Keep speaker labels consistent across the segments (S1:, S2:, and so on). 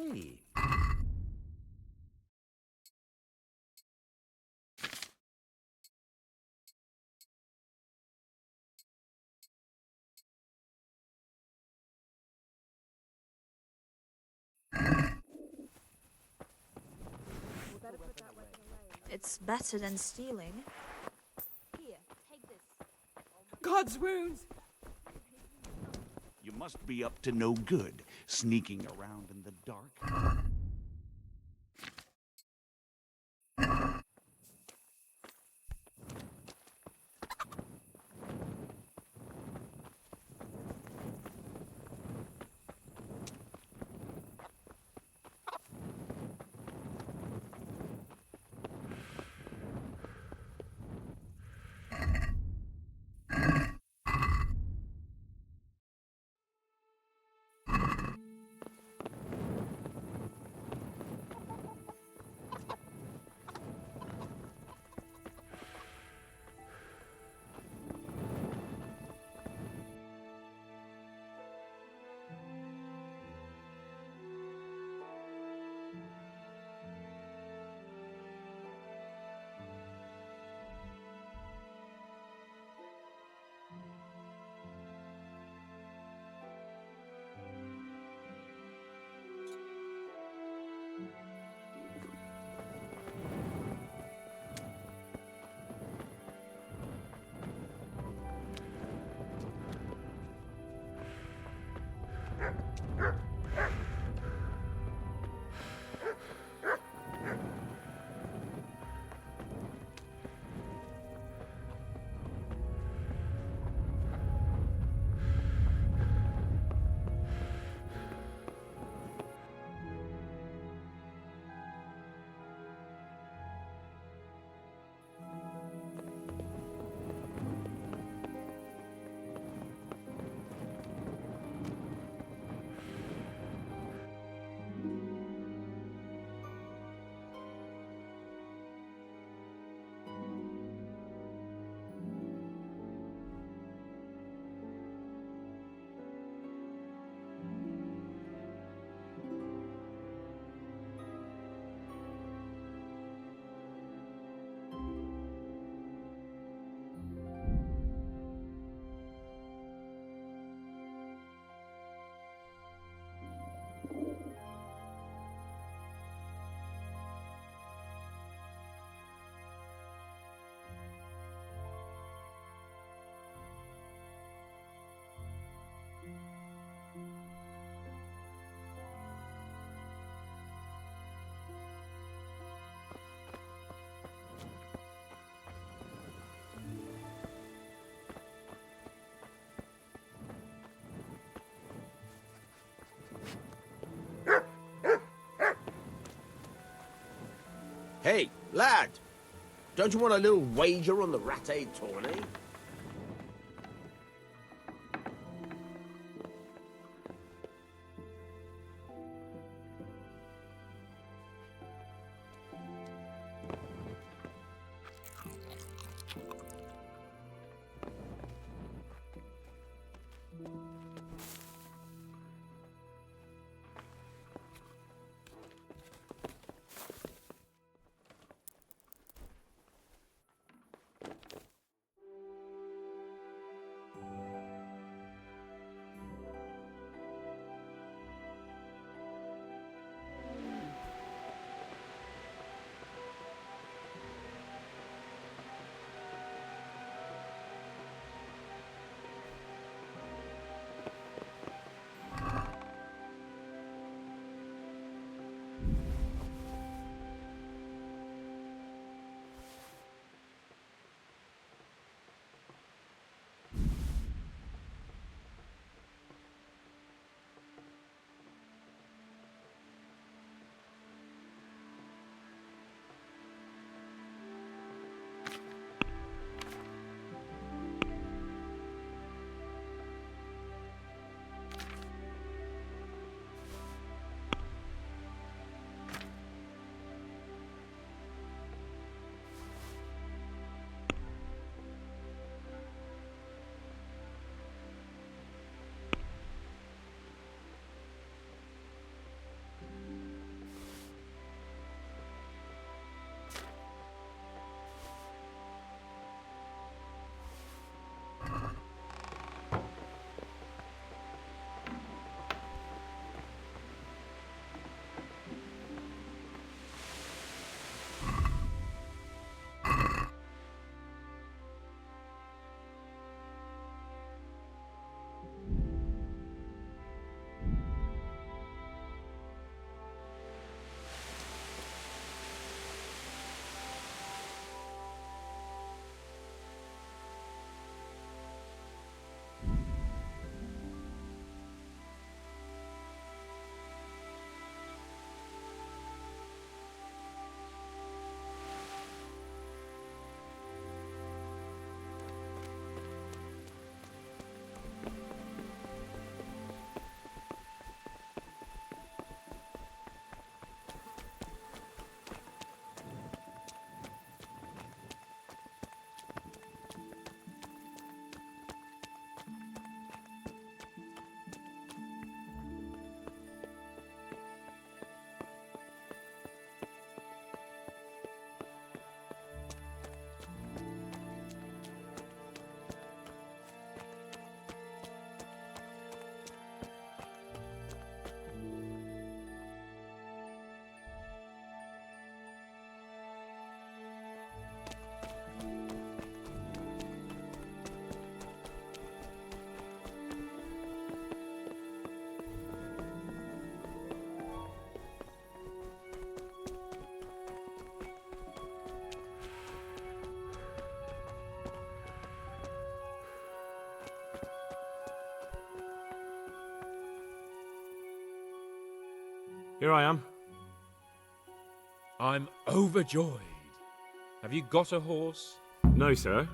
S1: Hey.
S2: It's better than stealing.
S3: Here, take this.
S4: God's wounds!
S5: You must be up to no good, sneaking around in the dark.
S6: Hey, lad! Don't you want a little wager on the Rattay tourney?
S1: Here I am.
S7: I'm overjoyed. Have you got a horse?
S1: No, sir.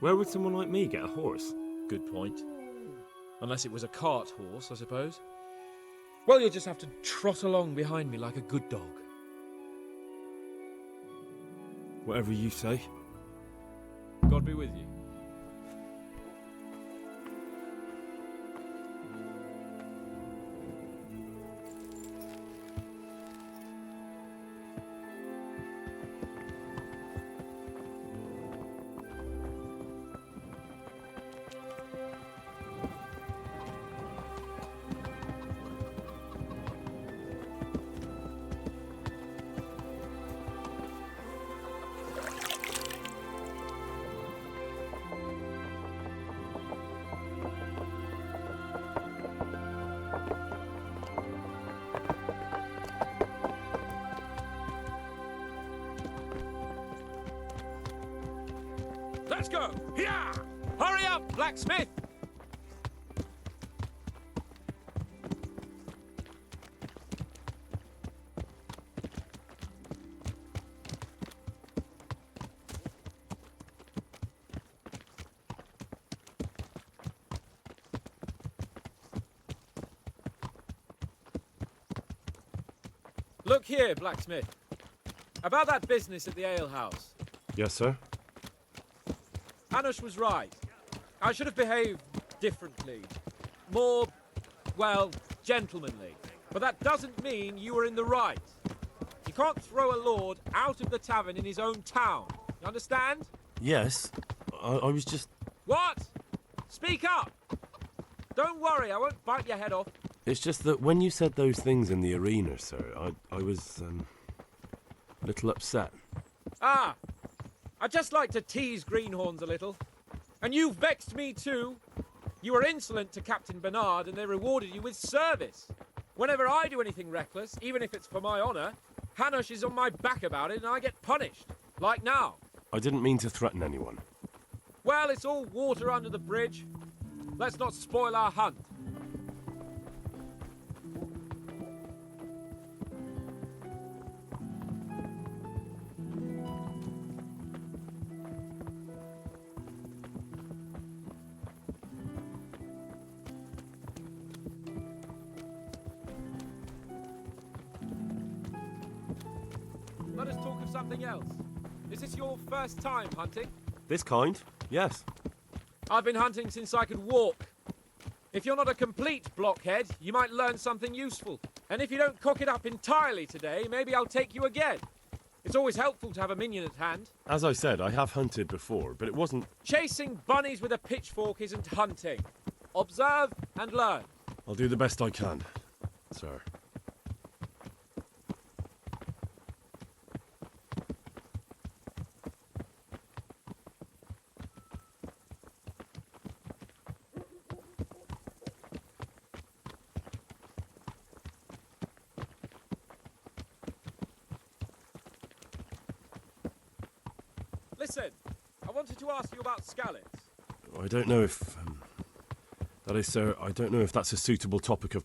S1: Where would someone like me get a horse?
S7: Good point. Unless it was a cart horse, I suppose. Well, you'll just have to trot along behind me like a good dog.
S1: Whatever you say.
S7: God be with you. Let's go! Yeah! Hurry up, blacksmith! Look here, blacksmith. About that business at the alehouse.
S1: Yes, sir.
S7: Hanush was right. I should have behaved differently. More, well, gentlemanly. But that doesn't mean you were in the right. You can't throw a lord out of the tavern in his own town. You understand?
S1: Yes. I was just...
S7: What? Speak up! Don't worry, I won't bite your head off.
S1: It's just that when you said those things in the arena, sir, I was, a little upset.
S7: Ah! I just like to tease greenhorns a little. And you vexed me too. You were insolent to Captain Bernard and they rewarded you with service. Whenever I do anything reckless, even if it's for my honour, Hanush is on my back about it and I get punished. Like now.
S1: I didn't mean to threaten anyone.
S7: Well, it's all water under the bridge. Let's not spoil our hunt. Let us talk of something else. Is this your first time hunting?
S1: This kind? Yes.
S7: I've been hunting since I could walk. If you're not a complete blockhead, you might learn something useful. And if you don't cock it up entirely today, maybe I'll take you again. It's always helpful to have a minion at hand.
S1: As I said, I have hunted before, but it wasn't...
S7: Chasing bunnies with a pitchfork isn't hunting. Observe and learn.
S1: I'll do the best I can, sir.
S7: Listen, I wanted to ask you about Skalitz.
S1: I don't know if... that is, sir, I don't know if that's a suitable topic of...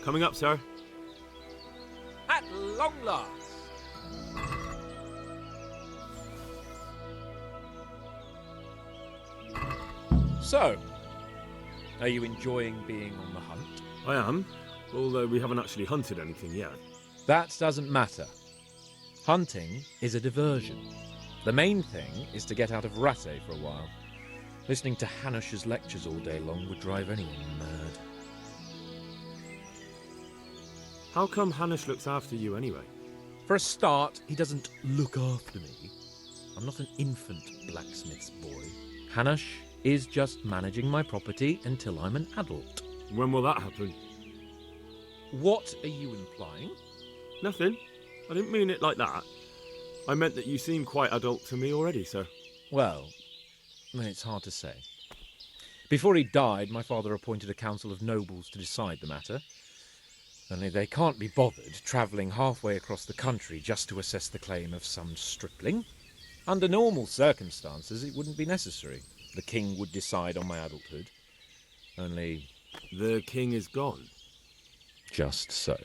S1: Coming up, sir.
S7: At long last. So, are you enjoying being on the hunt?
S1: I am, although we haven't actually hunted anything yet.
S7: That doesn't matter. Hunting is a diversion. The main thing is to get out of Rattay for a while. Listening to Hanush's lectures all day long would drive anyone mad.
S1: How come Hanush looks after you anyway?
S7: For a start, he doesn't look after me. I'm not an infant blacksmith's boy. Hanush is just managing my property until I'm an adult.
S1: When will that happen?
S7: What are you implying?
S1: Nothing. I didn't mean it like that. I meant that you seem quite adult to me already, sir.
S7: Well, it's hard to say. Before he died, my father appointed a council of nobles to decide the matter. Only they can't be bothered travelling halfway across the country just to assess the claim of some stripling. Under normal circumstances, it wouldn't be necessary. The king would decide on my adulthood. Only...
S1: The king is gone.
S7: just so.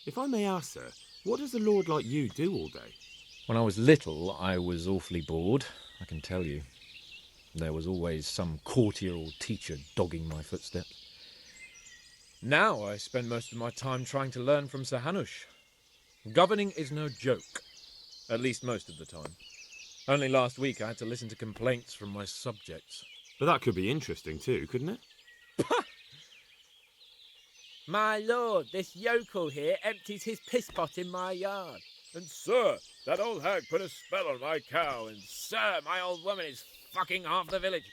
S1: If I may ask, sir, what does a lord like you do all day?
S7: When I was little, I was awfully bored, I can tell you. There was always some courtier or teacher dogging my footsteps. Now I spend most of my time trying to learn from Sir Hanush. Governing is no joke, at least most of the time. Only last week I had to listen to complaints from my subjects.
S1: But that could be interesting too, couldn't it?
S7: My lord, this yokel here empties his piss pot in my yard. And sir, that old hag put a spell on my cow. And sir, my old woman is fucking half the village.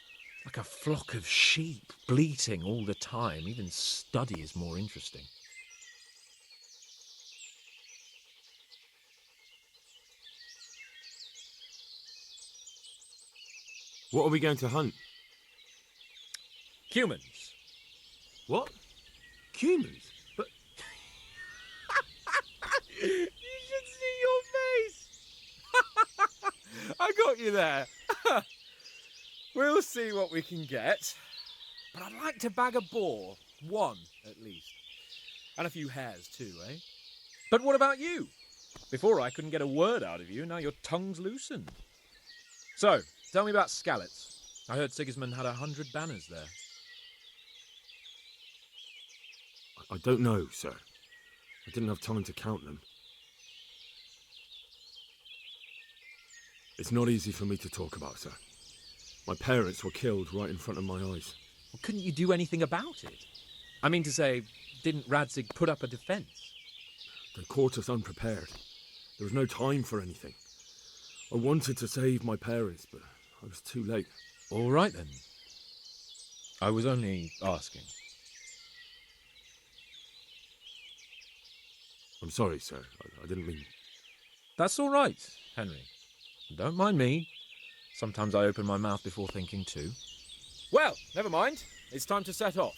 S7: Like a flock of sheep, bleating all the time. Even study is more interesting.
S1: What are we going to hunt?
S7: Humans.
S1: What? Humans? But
S7: You should see your face. I got you there. We'll see what we can get. But I'd like to bag a boar. One, at least. And a few hares, too, eh? But what about you? Before I couldn't get a word out of you, now your tongue's loosened. So, tell me about Skalitz. I heard Sigismund had 100 banners there.
S1: I don't know, sir. I didn't have time to count them. It's not easy for me to talk about, sir. My parents were killed right in front of my eyes.
S7: Well, couldn't you do anything about it? I mean to say, didn't Radzig put up a defence?
S1: They caught us unprepared. There was no time for anything. I wanted to save my parents, but I was too late.
S7: All right, then. I was only asking.
S1: I'm sorry, sir. I didn't mean...
S7: That's all right, Henry. Don't mind me. Sometimes I open my mouth before thinking too. Well, never mind. It's time to set off.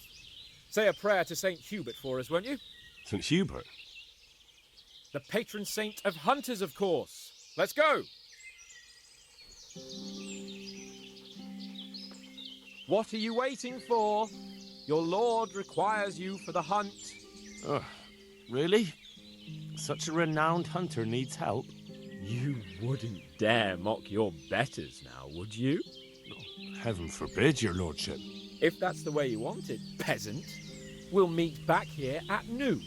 S7: Say a prayer to St. Hubert for us, won't you?
S1: St. Hubert?
S7: The patron saint of hunters, of course. Let's go! What are you waiting for? Your lord requires you for the hunt.
S1: Really? Such a renowned hunter needs help?
S7: You wouldn't dare mock your betters now, would you?
S1: Heaven forbid, your lordship.
S7: If that's the way you want it, peasant, we'll meet back here at noon.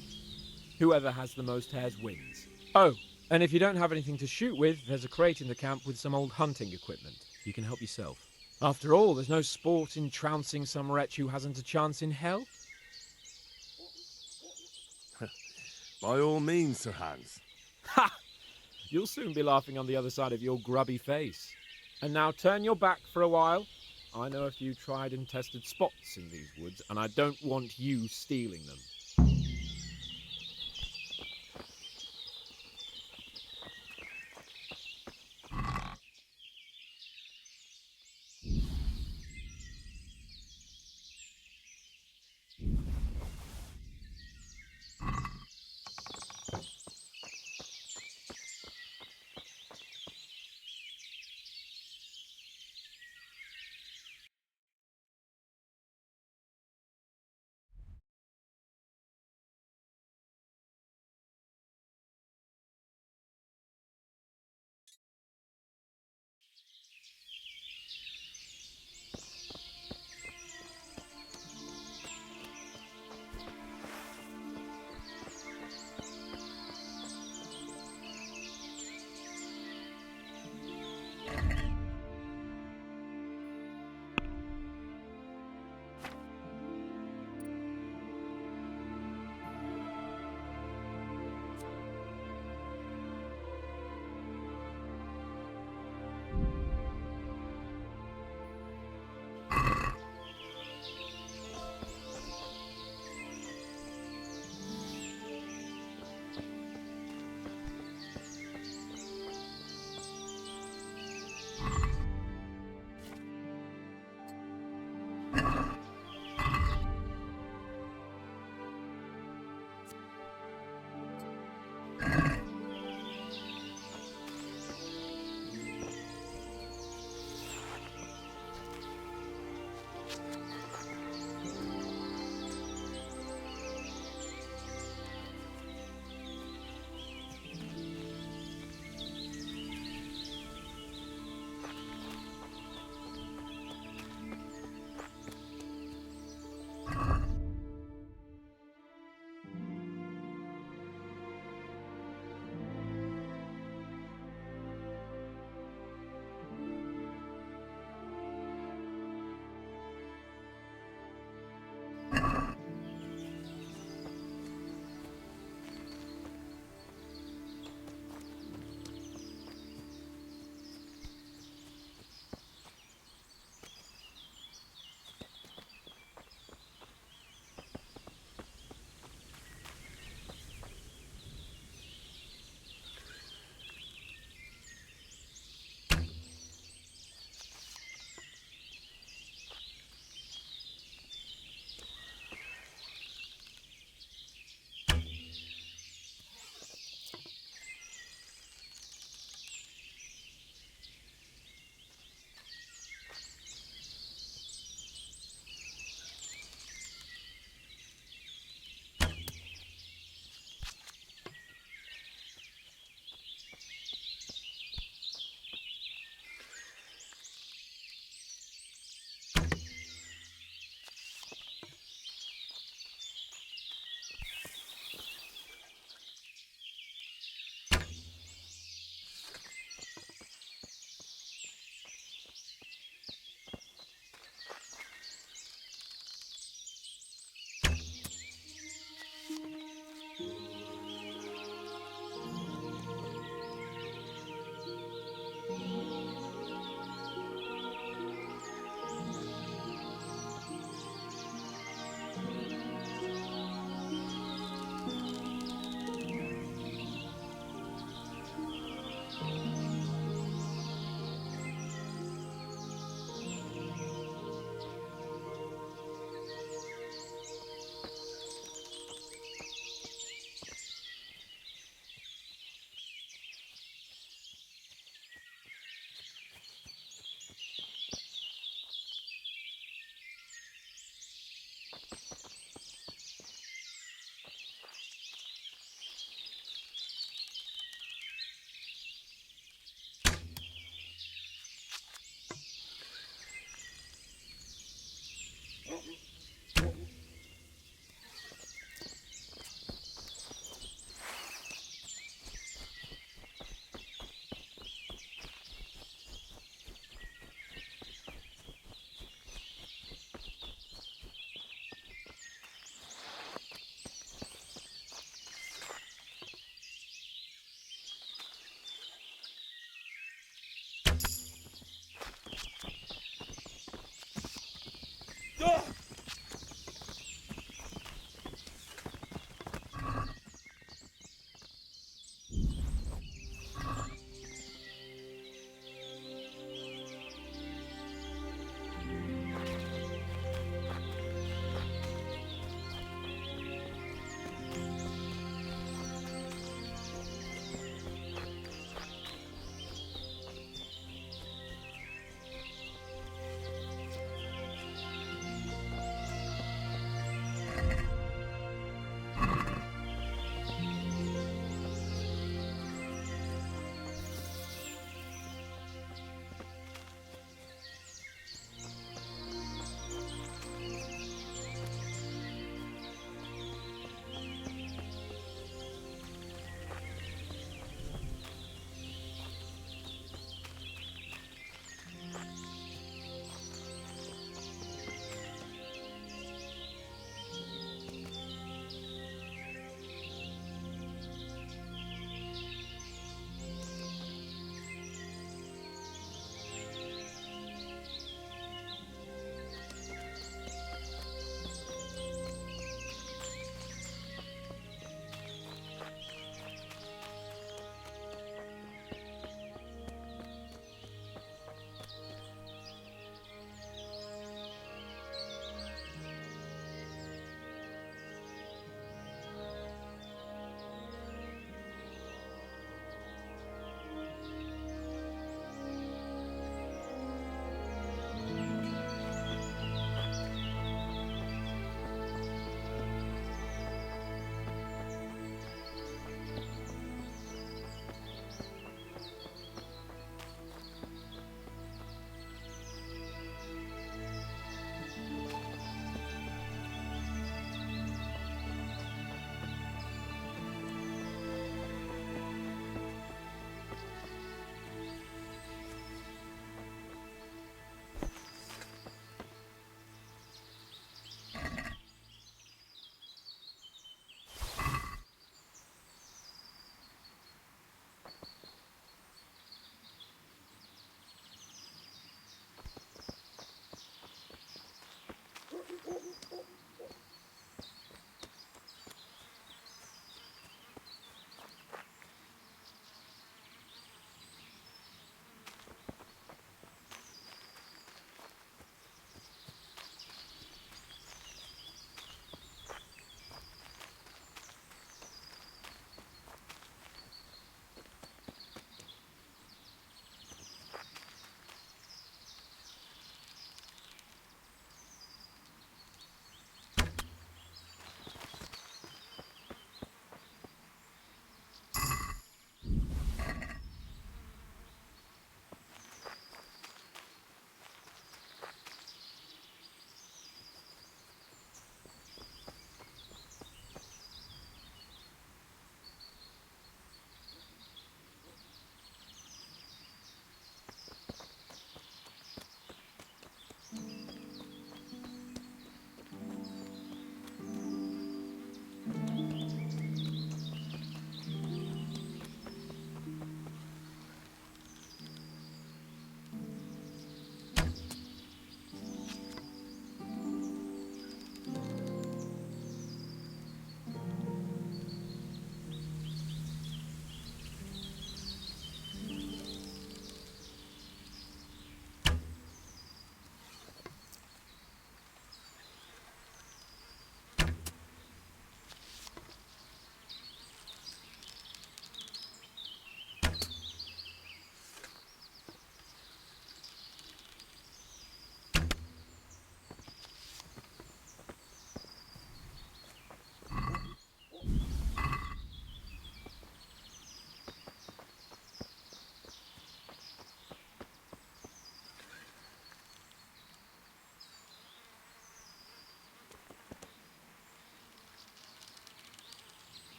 S7: Whoever has the most hares wins. Oh, and if you don't have anything to shoot with, there's a crate in the camp with some old hunting equipment. You can help yourself. After all, there's no sport in trouncing some wretch who hasn't a chance in hell.
S1: By all means, Sir Hans.
S7: Ha! You'll soon be laughing on the other side of your grubby face. And now turn your back for a while. I know a few tried and tested spots in these woods, and I don't want you stealing them.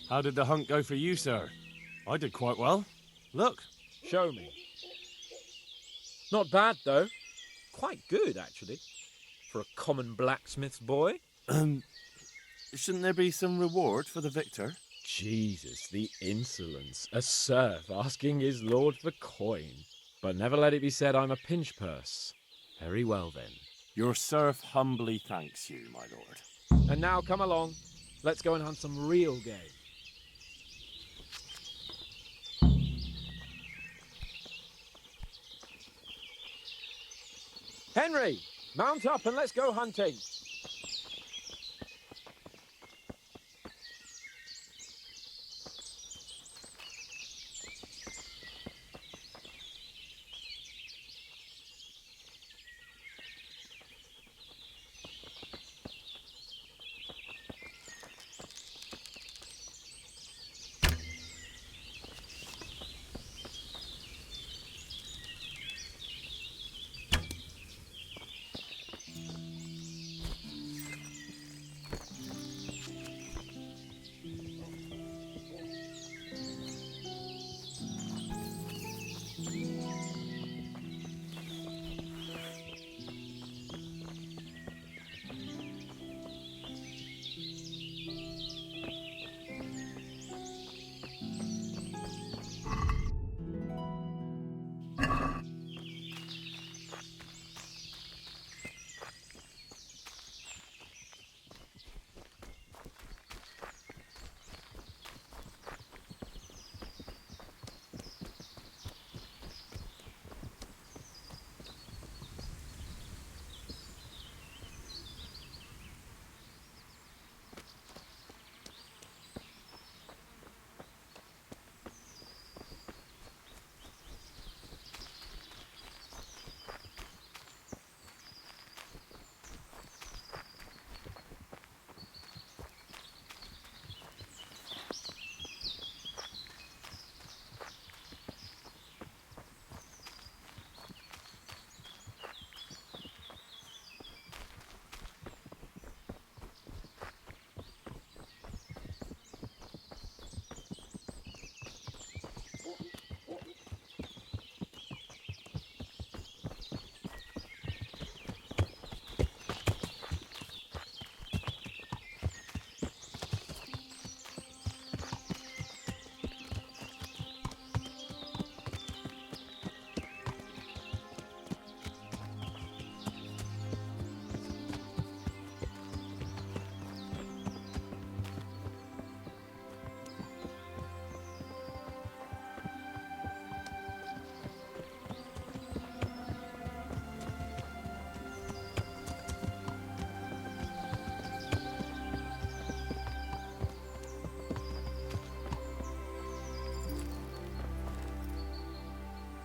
S8: How did the hunt go for you, sir? I did quite well. Look.
S7: Show me. Not bad, though. Quite good, actually. For a common blacksmith's boy.
S8: Shouldn't there be some reward for the victor?
S7: Jesus, the insolence. A serf asking his lord for coin. But never let it be said I'm a pinch purse. Very well, then.
S8: Your serf humbly thanks you, my lord.
S7: And now come along. Let's go and hunt some real game. Henry, mount up and let's go hunting.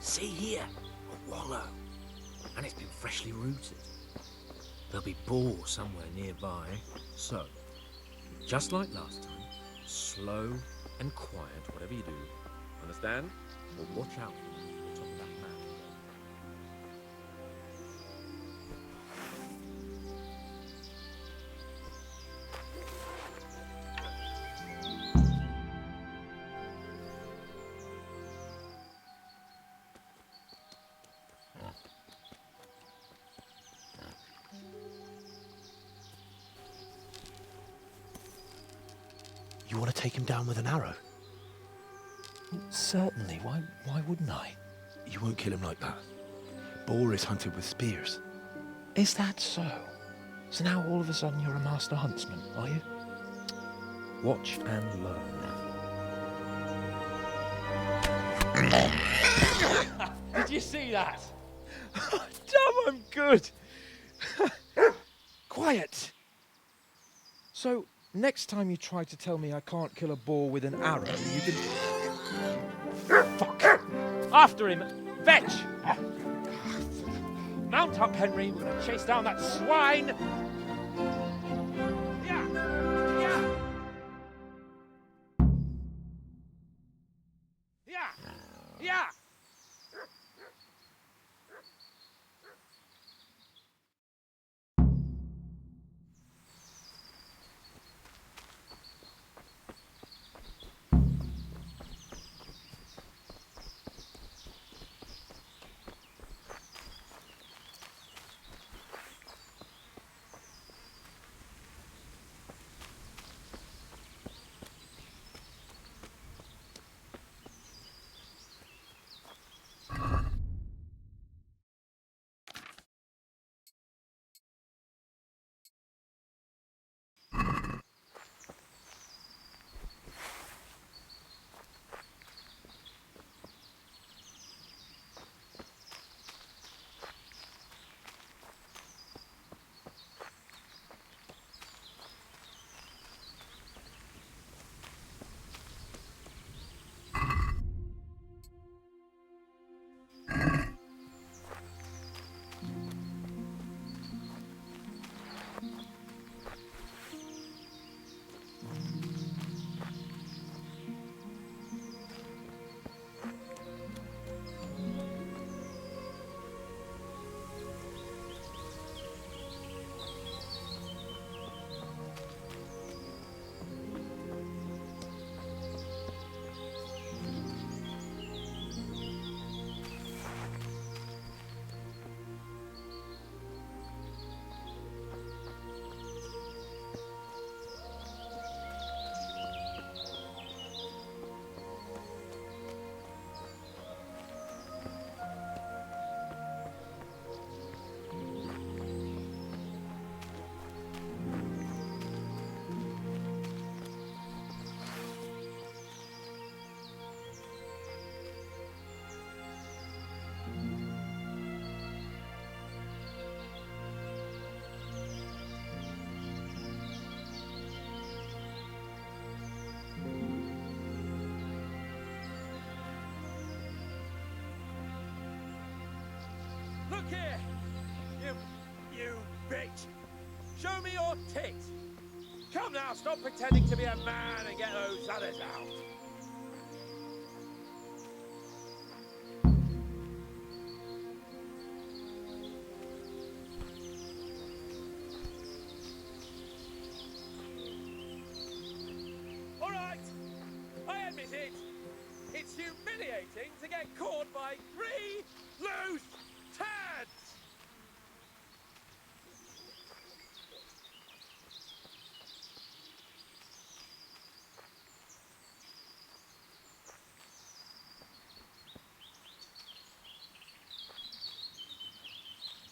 S6: See here, a wallow. And it's been freshly rooted. There'll be boar somewhere nearby. So, just like last time, slow and quiet, whatever you do. Understand? But watch out for the top of that mountain.
S9: You want to take him down with an arrow?
S10: Certainly. Why wouldn't I?
S9: You won't kill him like that. Boar is hunted with spears.
S10: Is that so? So now all of a sudden you're a master huntsman, are you? Watch and learn. Did you see that? Damn, I'm good. Quiet. So, next time you try to tell me I can't kill a boar with an arrow, you can... Fuck! After him! Fetch! Mount up, Henry. We're gonna chase down that swine! Yeah! Yeah! Yeah! Yeah!
S7: Show me your tits. Come now, stop pretending to be a man and get those others out. All right, I admit it. It's humiliating to get caught by 3 loose tads.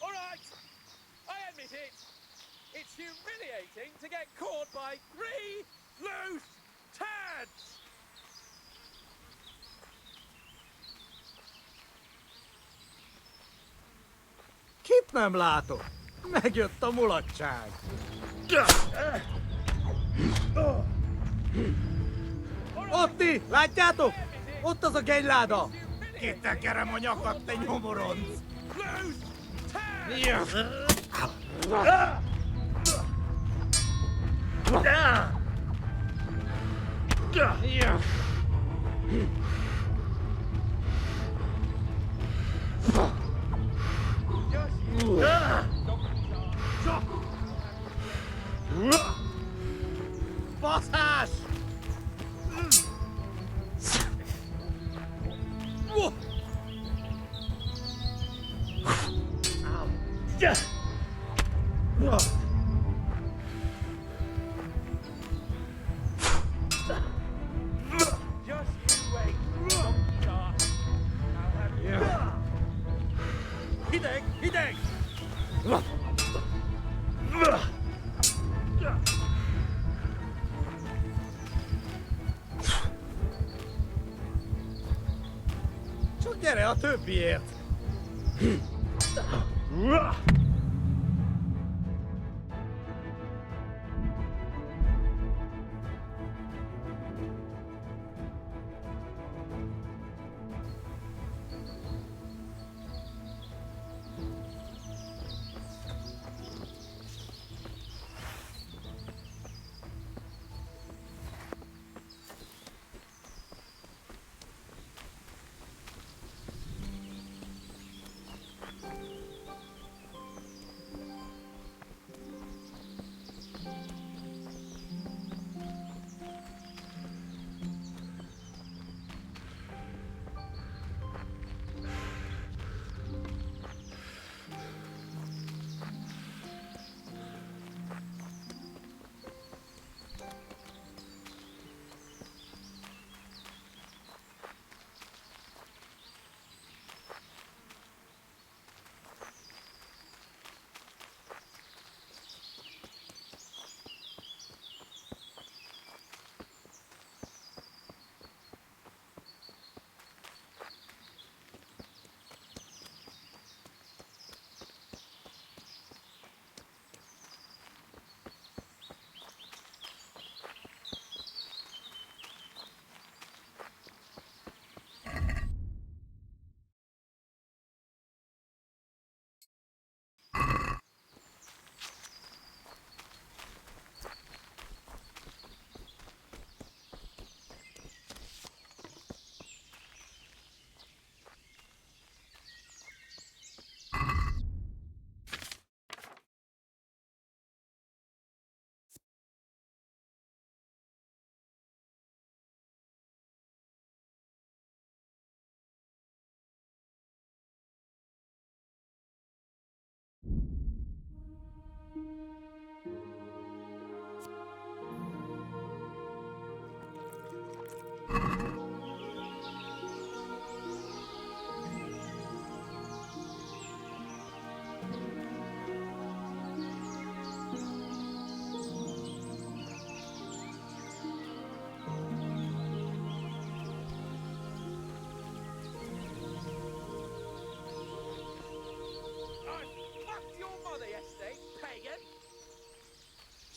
S7: All right, I admit it. It's humiliating to get caught by 3 loose tads.
S11: Kit nem látok? Megjött a mulatság. Otti, látjátok? Ott az a gegyláda. Kitekerem a nyakat, te nyomoronc. Baszás!
S7: Hideg, hideg!
S11: Csak gyere a többiért!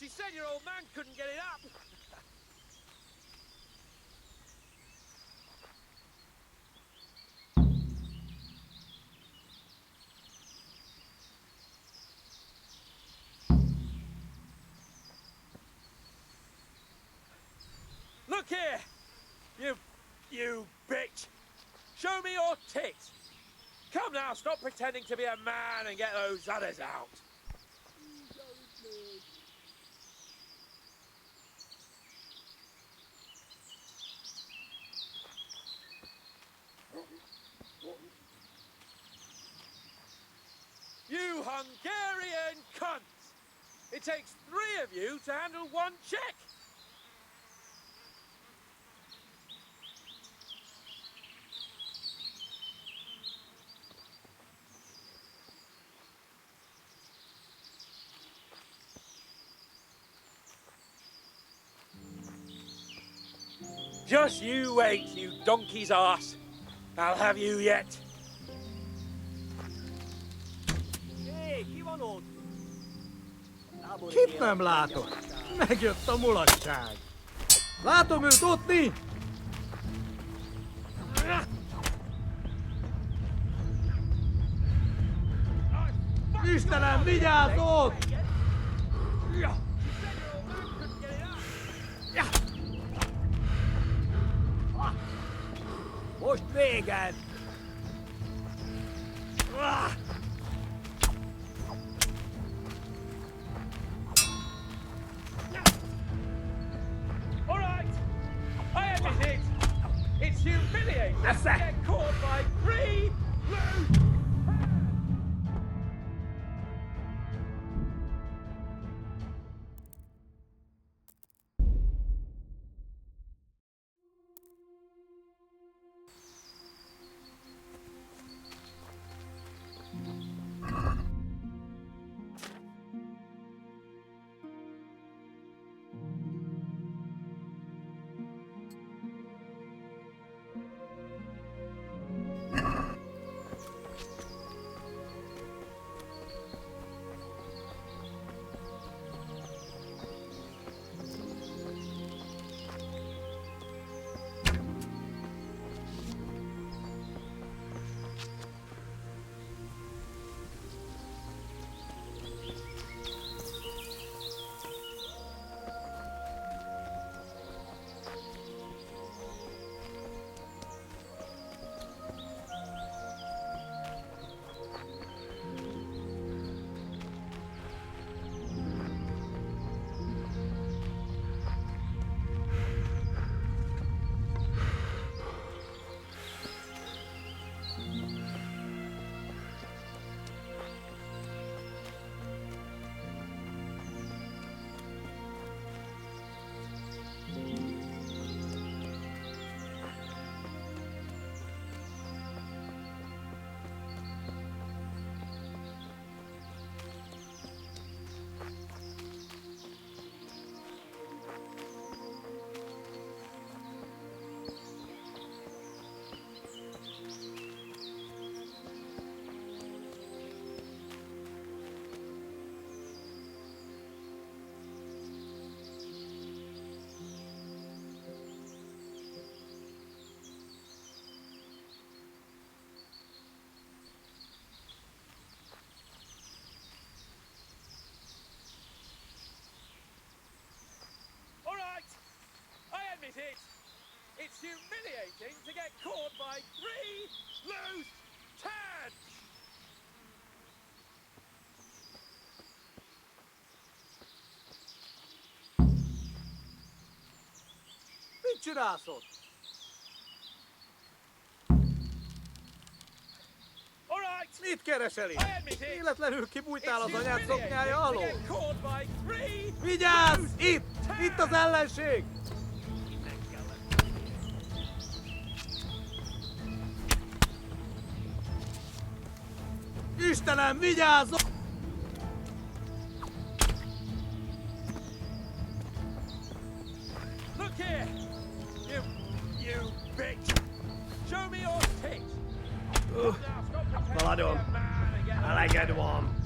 S7: She said your old man couldn't get it up. Look here! You bitch! Show me your tits! Come now, stop pretending to be a man and get those udders out! You Hungarian cunts! It takes 3 of you to handle 1 check! Just you wait, you donkey's arse. I'll have you yet.
S11: Kit nem látok? Megjött a mulatság. Látom őt ott nincs! Istenem, vigyázz ott! Most véged!
S7: All right, I admit it. It's humiliating to get caught by 3 loose. It. It's humiliating to get caught by 3 loose tads!
S11: Mit csinálsz ott?
S7: All right.
S11: Mit keresel itt?
S7: I admit it.
S11: Véletlenül kibújtál
S7: It's
S11: az anyád
S7: humiliating
S11: szoknyája
S7: to
S11: alól?
S7: get caught by 3
S11: Vigyázz! Itt! Itt az ellenség! Istenem, vigyázz!
S7: Look here! You bitch! Show me your tits! Now stop pretending to be
S11: Feladom.
S7: a man and get
S11: Eleged van!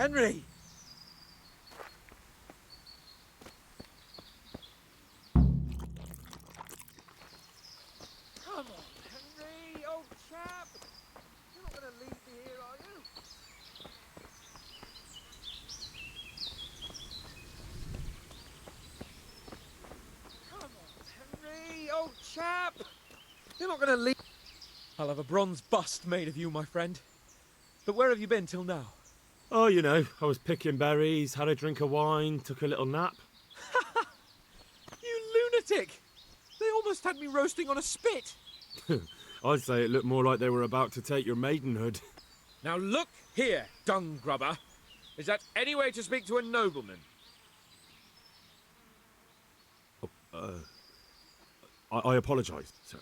S7: Henry! Come on, Henry, old chap! You're not going to leave me here, are you? Come on, Henry, old chap! You're not going to leave... I'll have a bronze bust made of you, my friend. But where have you been till now?
S1: Oh, you know, I was picking berries, had a drink of wine, took a little nap.
S7: You lunatic! They almost had me roasting on a spit.
S1: I'd say it looked more like they were about to take your maidenhood.
S7: Now look here, dung grubber. Is that any way to speak to a nobleman?
S1: I apologise, sir.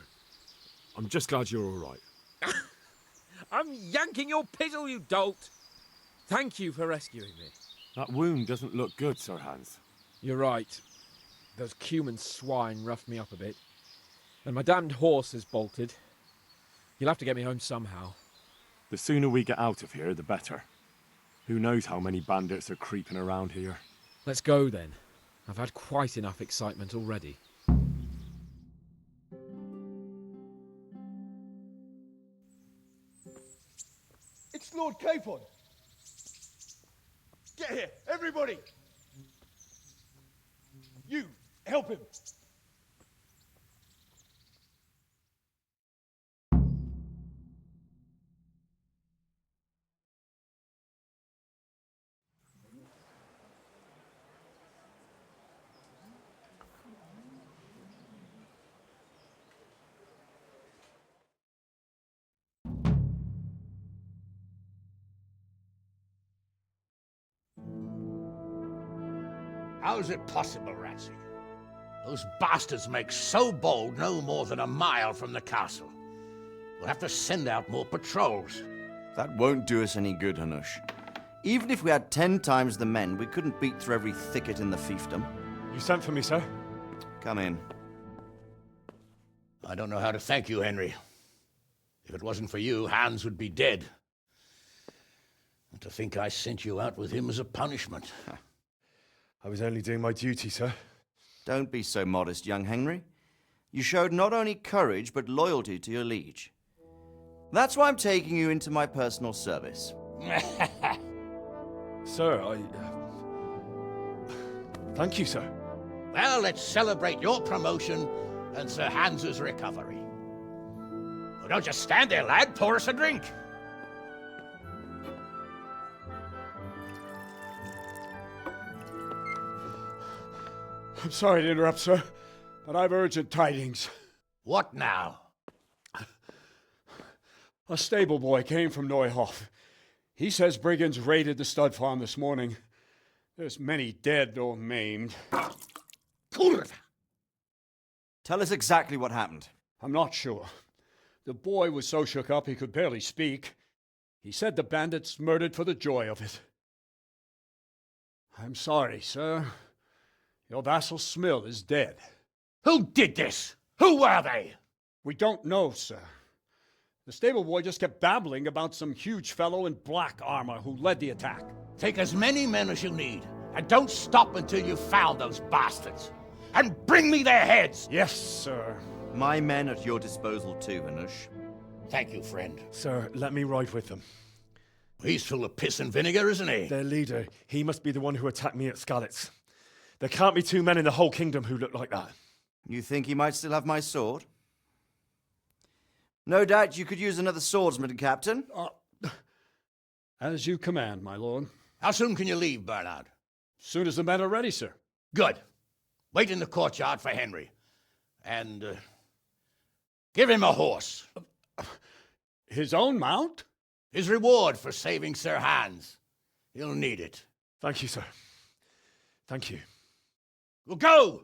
S1: I'm just glad you're all right.
S7: I'm yanking your pizzle, you dolt! Thank you for rescuing me.
S1: That wound doesn't look good, Sir Hans.
S7: You're right. Those Cuman swine roughed me up a bit. And my damned horse has bolted. You'll have to get me home somehow.
S1: The sooner we get out of here, the better. Who knows how many bandits are creeping around here.
S7: Let's go then. I've had quite enough excitement already.
S11: It's Lord Capon. Get here, everybody. You, help him.
S12: How's it possible, Ratsy? Those bastards make so bold no more than a mile from the castle. We'll have to send out more patrols.
S13: That won't do us any good, Hanush. Even if we had 10 times the men, we couldn't beat through every thicket in the fiefdom.
S8: You sent for me, sir?
S13: Come in.
S12: I don't know how to thank you, Henry. If it wasn't for you, Hans would be dead. And to think I sent you out with him as a punishment.
S8: I was only doing my duty, sir.
S13: Don't be so modest, young Henry. You showed not only courage, but loyalty to your liege. That's why I'm taking you into my personal service.
S8: Sir, thank you, sir.
S12: Well, let's celebrate your promotion and Sir Hans's recovery. Well, don't just stand there, lad. Pour us a drink.
S11: I'm sorry to interrupt, sir, but I've urgent tidings.
S12: What now?
S11: A stable boy came from Neuhof. He says brigands raided the stud farm this morning. There's many dead or maimed.
S13: Tell us exactly what happened.
S11: I'm not sure. The boy was so shook up he could barely speak. He said the bandits murdered for the joy of it. I'm sorry, sir. Your vassal Smill is dead.
S12: Who did this? Who were they?
S11: We don't know, sir. The stable boy just kept babbling about some huge fellow in black armor who led the attack.
S12: Take as many men as you need, and don't stop until you've found those bastards. And bring me their heads!
S11: Yes, sir.
S13: My men at your disposal too, Hanush.
S12: Thank you, friend.
S8: Sir, let me ride with them.
S12: He's full of piss and vinegar, isn't he?
S8: Their leader, he must be the one who attacked me at Skalitz. There can't be 2 men in the whole kingdom who look like that.
S13: You think he might still have my sword? No doubt you could use another swordsman, Captain.
S11: As you command, my lord.
S12: How soon can you leave, Bernard?
S11: Soon as the men are ready, sir.
S12: Good. Wait in the courtyard for Henry. And give him a horse.
S11: His own mount?
S12: His reward for saving Sir Hans. He'll need it.
S8: Thank you, sir. Thank you.
S12: Well, go!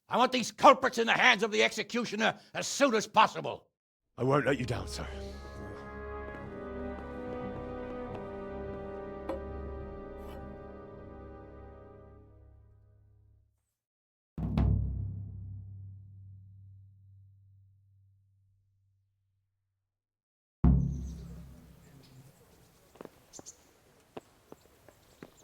S12: I want these culprits in the hands of the executioner as soon as possible.
S8: I won't let you down, sir.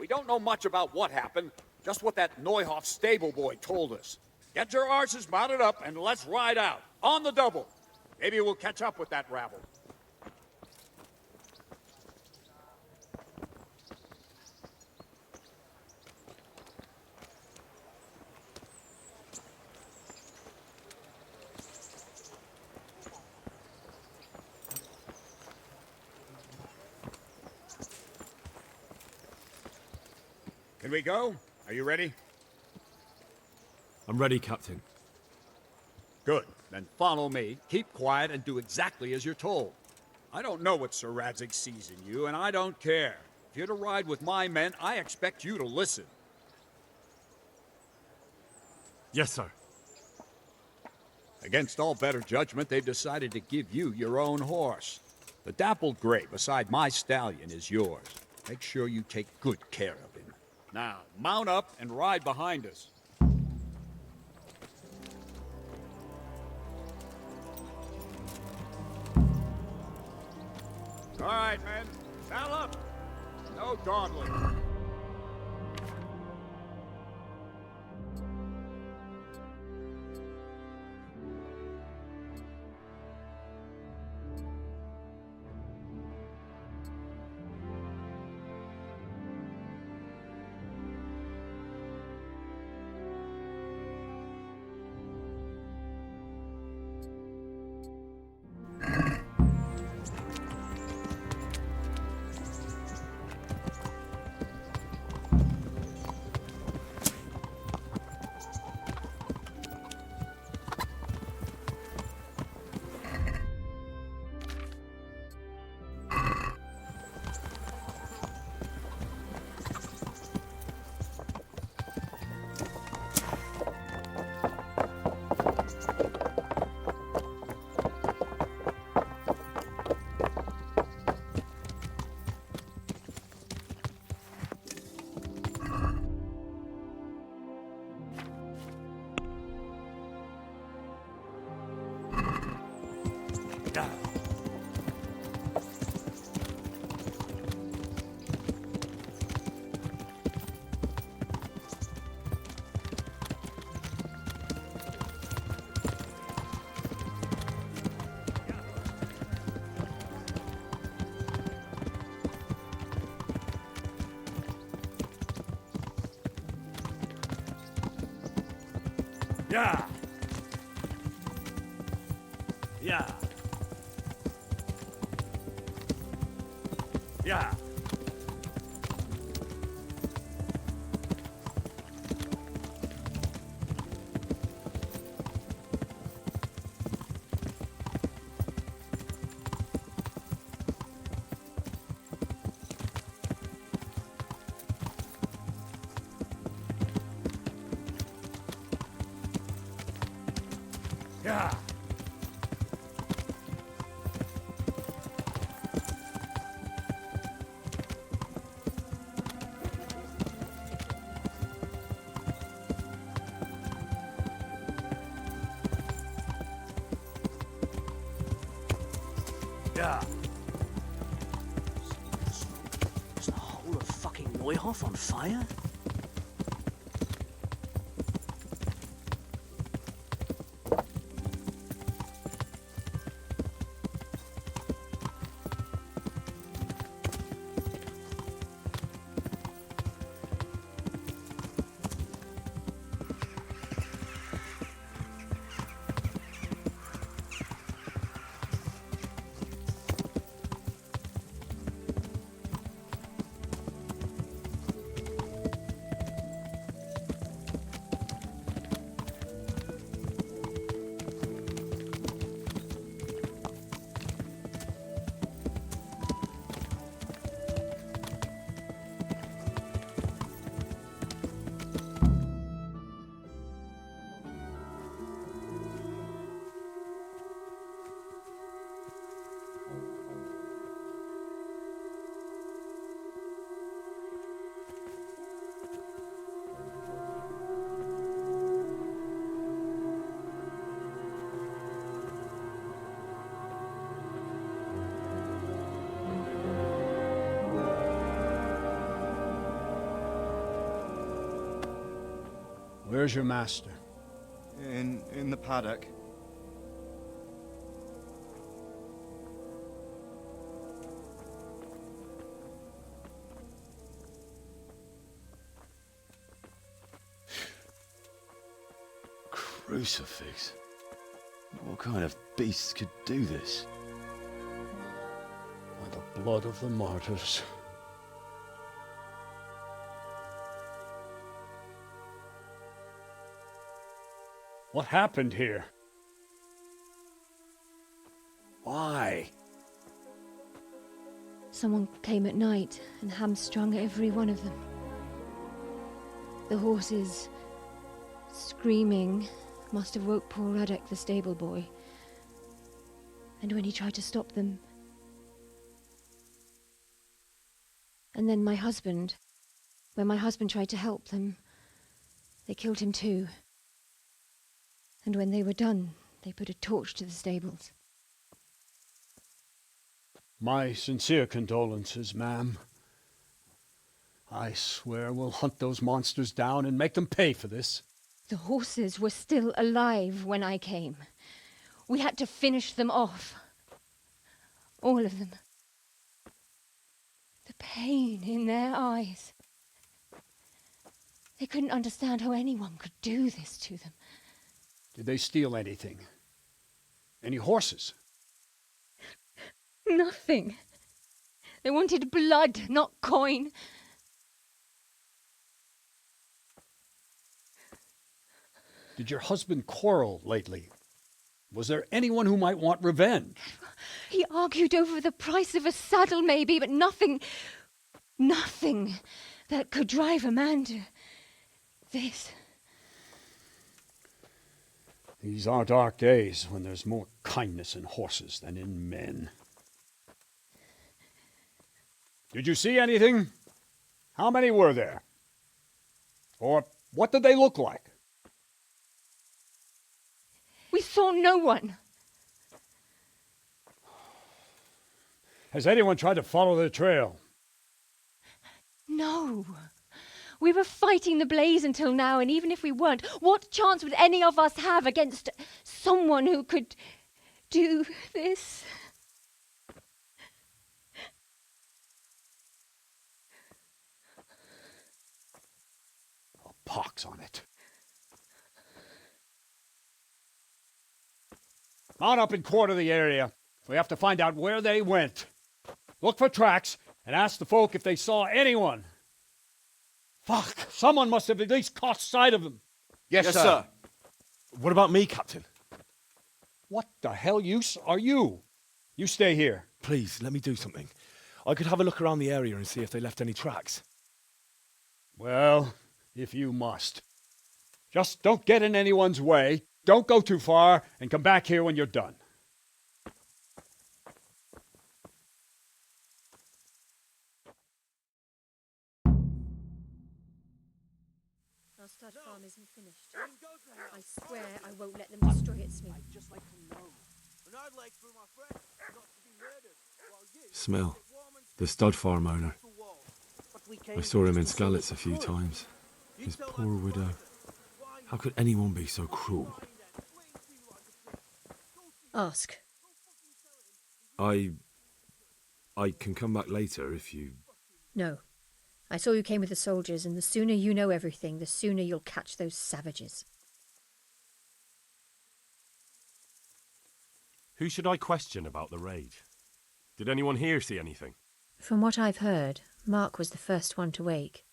S11: don't know much about what happened, just what that Neuhoff stable boy told us. Get your arses mounted up and let's ride out. On the double. Maybe we'll catch up with that rabble. Can we go? Are you ready?
S1: I'm ready, Captain.
S11: Good. Then follow me, keep quiet, and do exactly as you're told. I don't know what Sir Radzig sees in you, and I don't care. If you're to ride with my men, I expect you to listen.
S1: Yes, sir.
S11: Against all better judgment, they've decided to give you your own horse. The dappled gray beside my stallion is yours. Make sure you take good care of him. Now, mount up and ride behind us. All right, men. Saddle up. No dawdling.
S1: Yeah. Yeah. Yeah. Yeah. Yeah.
S6: Is the whole of fucking Neuhoff on fire?
S11: Where's your master?
S13: In the paddock.
S9: Crucifix? What kind of beasts could do this?
S11: By the blood of the martyrs. What happened here? Why?
S3: Someone came at night and hamstrung every one of them. The horses, screaming, must have woke poor Radek, the stable boy. And when he tried to stop them... And then my husband. When my husband tried to help them, they killed him too. And when they were done, they put a torch to the stables.
S11: My sincere condolences, ma'am. I swear we'll hunt those monsters down and make them pay for this.
S3: The horses were still alive when I came. We had to finish them off. All of them. The pain in their eyes. They couldn't understand how anyone could do this to them.
S11: Did they steal anything? Any horses?
S3: Nothing. They wanted blood, not coin.
S11: Did your husband quarrel lately? Was there anyone who might want revenge?
S3: He argued over the price of a saddle, maybe, but nothing that could drive a man to this.
S11: These are dark days when there's more kindness in horses than in men. Did you see anything? How many were there? Or what did they look like?
S3: We saw no one.
S11: Has anyone tried to follow the trail?
S3: No. We were fighting the blaze until now, and even if we weren't, what chance would any of us have against someone who could do this?
S11: A pox on it. On up and quarter the area. We have to find out where they went. Look for tracks and ask the folk if they saw anyone. Fuck! Someone must have at least caught sight of them.
S8: Yes, sir. What about me, Captain?
S11: What the hell use are you? You stay here.
S8: Please, let me do something. I could have a look around the area and see if they left any tracks.
S11: Well, if you must. Just don't get in anyone's way, don't go too far, and come back here when you're done.
S3: Our stud farm isn't finished. I swear I won't let them destroy it, Smee.
S1: Smell. The stud farm owner. I saw him in Skalitz a few times. His poor widow. How could anyone be so cruel?
S3: Ask.
S1: I can come back later if you...
S3: No. I saw you came with the soldiers, and the sooner you know everything, the sooner you'll catch those savages.
S14: Who should I question about the raid? Did anyone here see anything?
S3: From what I've heard, Mark was the first one to wake.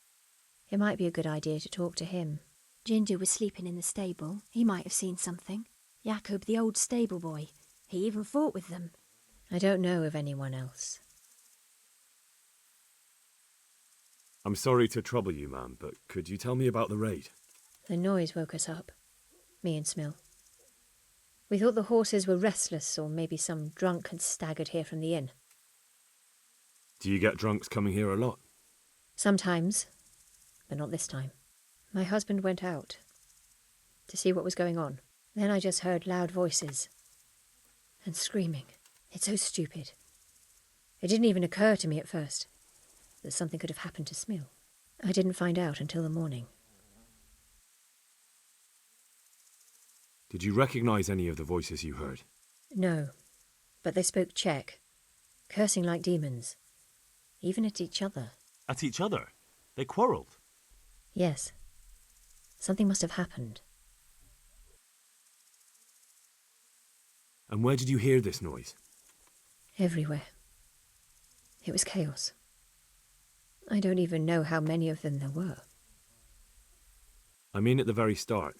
S3: It might be a good idea to talk to him.
S15: Ginger was sleeping in the stable. He might have seen something. Jakob, the old stable boy. He even fought with them.
S3: I don't know of anyone else.
S1: I'm sorry to trouble you, ma'am, but could you tell me about the raid?
S3: The noise woke us up. Me and Smill. We thought the horses were restless, or maybe some drunk had staggered here from the inn.
S1: Do you get drunks coming here a lot?
S3: Sometimes, but not this time. My husband went out to see what was going on. Then I just heard loud voices and screaming. It's so stupid. It didn't even occur to me at first that something could have happened to Smill. I didn't find out until the morning.
S1: Did you recognize any of the voices you heard?
S3: No, but they spoke Czech, cursing like demons, even at each other.
S14: At each other? They quarrelled?
S3: Yes. Something must have happened.
S1: And where did you hear this noise?
S3: Everywhere. It was chaos. I don't even know how many of them there were.
S1: I mean at the very start.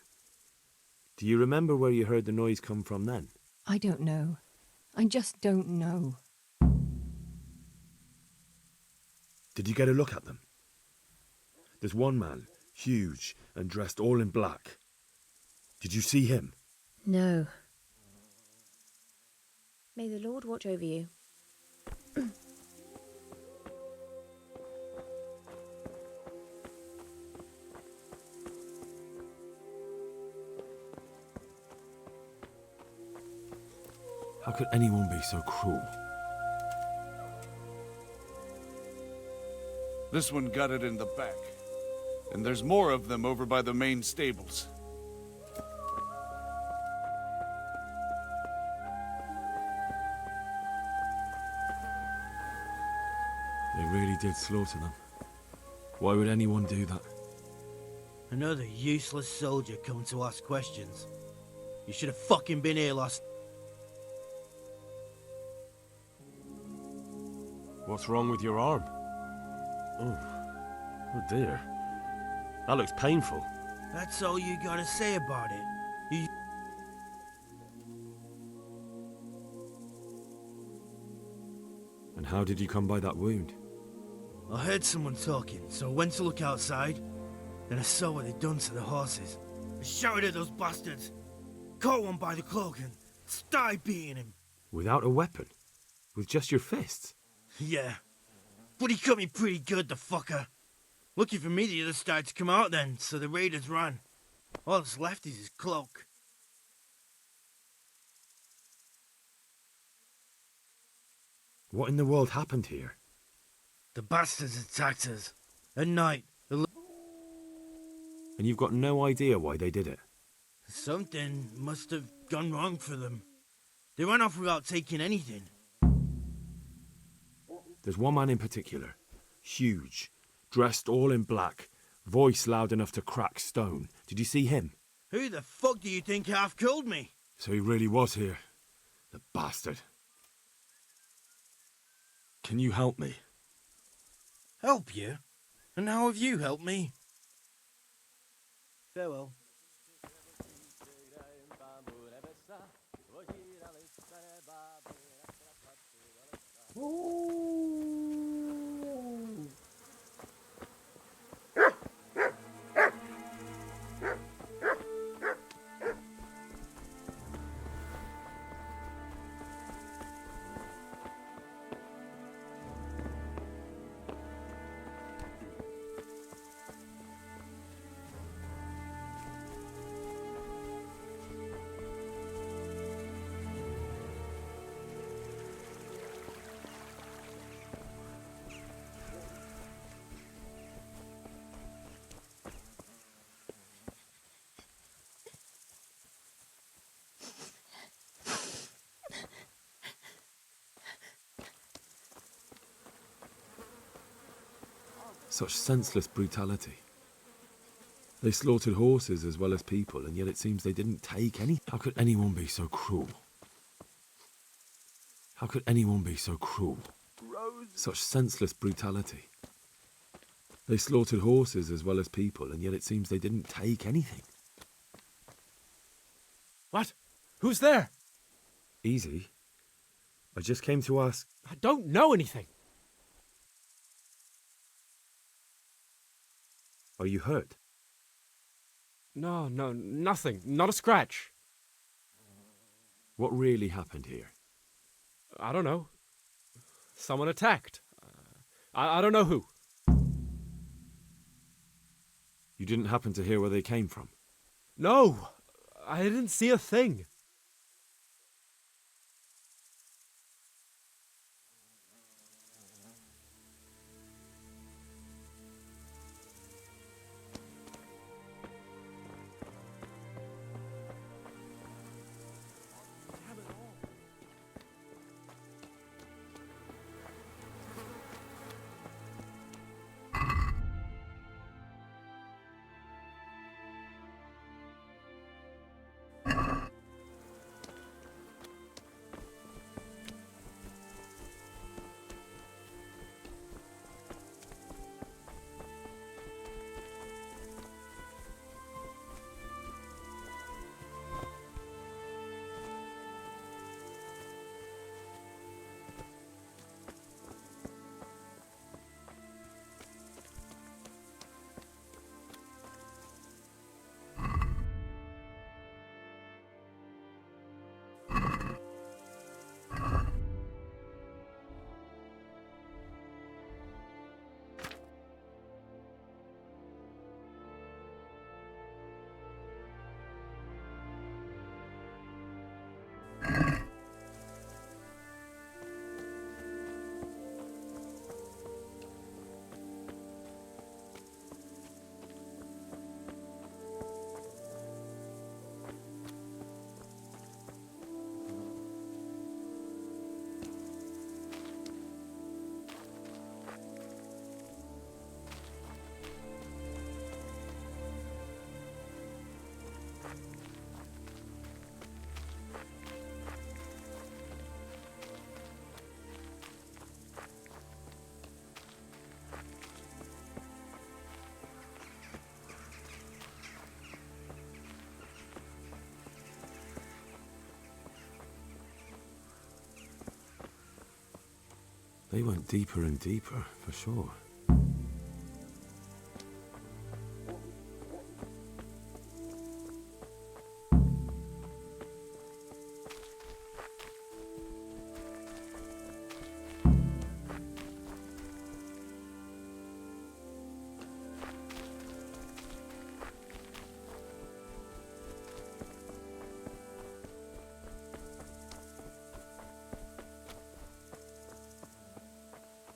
S1: Do you remember where you heard the noise come from then?
S4: I don't know. I just don't know.
S1: Did you get a look at them? There's one man, huge and dressed all in black. Did you see him?
S3: No. May the Lord watch over you.
S1: How could anyone be so cruel?
S5: This one got it in the back. And there's more of them over by the main stables.
S1: They really did slaughter them. Why would anyone do that?
S16: Another useless soldier come to ask questions. You should have fucking been here last...
S14: What's wrong with your arm? Oh dear. That looks painful.
S16: That's all you gotta say about it. You...
S1: And how did you come by that wound?
S16: I heard someone talking, so I went to look outside. Then I saw what they'd done to the horses. I shouted at those bastards, caught one by the cloak and started beating him.
S1: Without a weapon? With just your fists?
S16: Yeah. But he cut me pretty good, the fucker. Lucky for me, the others started to come out then, so the raiders ran. All that's left is his cloak.
S1: What in the world happened here?
S16: The bastards attacked us. At night.
S1: And you've got no idea why they did it?
S16: Something must have gone wrong for them. They ran off without taking anything.
S1: There's one man in particular. Huge. Dressed all in black. Voice loud enough to crack stone. Did you see him?
S16: Who the fuck do you think half killed me?
S1: So he really was here. The bastard. Can you help me?
S16: Help you? And how have you helped me? Farewell.
S1: Such senseless brutality. They slaughtered horses as well as people, and yet it seems they didn't take any. How could anyone be so cruel? How could anyone be so cruel? Such senseless brutality. They slaughtered horses as well as people, and yet it seems they didn't take anything.
S10: What? Who's there?
S1: Easy. I just came to ask...
S10: I don't know anything.
S1: Are you hurt?
S10: No, nothing. Not a scratch.
S1: What really happened here?
S10: I don't know. Someone attacked. I don't know who.
S1: You didn't happen to hear where they came from?
S10: No, I didn't see a thing.
S1: They went deeper and deeper, for sure.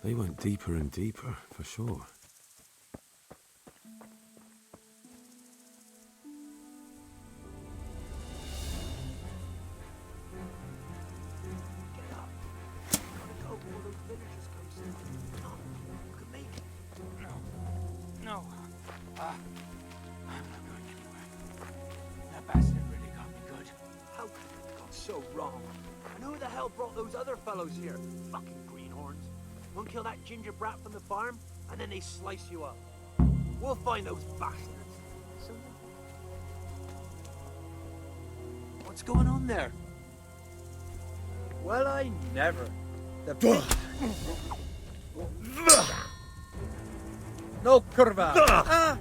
S1: They went deeper and deeper, for sure.
S17: No. I'm not going anywhere. That bastard really got me good.
S18: How could it have gone so wrong? And who the hell brought those other fellows here? Fucking greenhorns. One kill that ginger brat from the farm, and then they slice you up. We'll find those bastards. What's going on there?
S10: Well, I never. The No curva.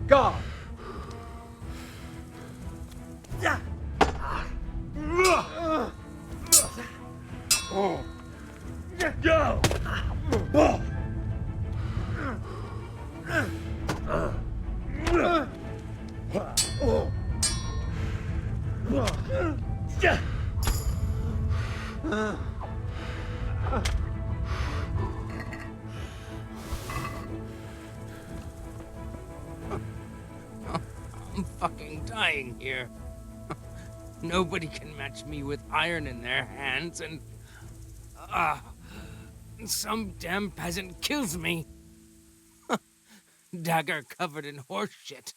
S10: God.
S17: I'm fucking dying here. Nobody can match me with iron in their hands, and some damn peasant kills me. Dagger covered in horse shit.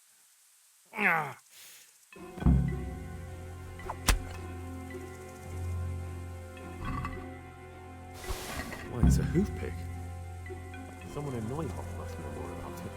S1: Why, it's a hoof pick. Someone in Neuhoff must know more about it.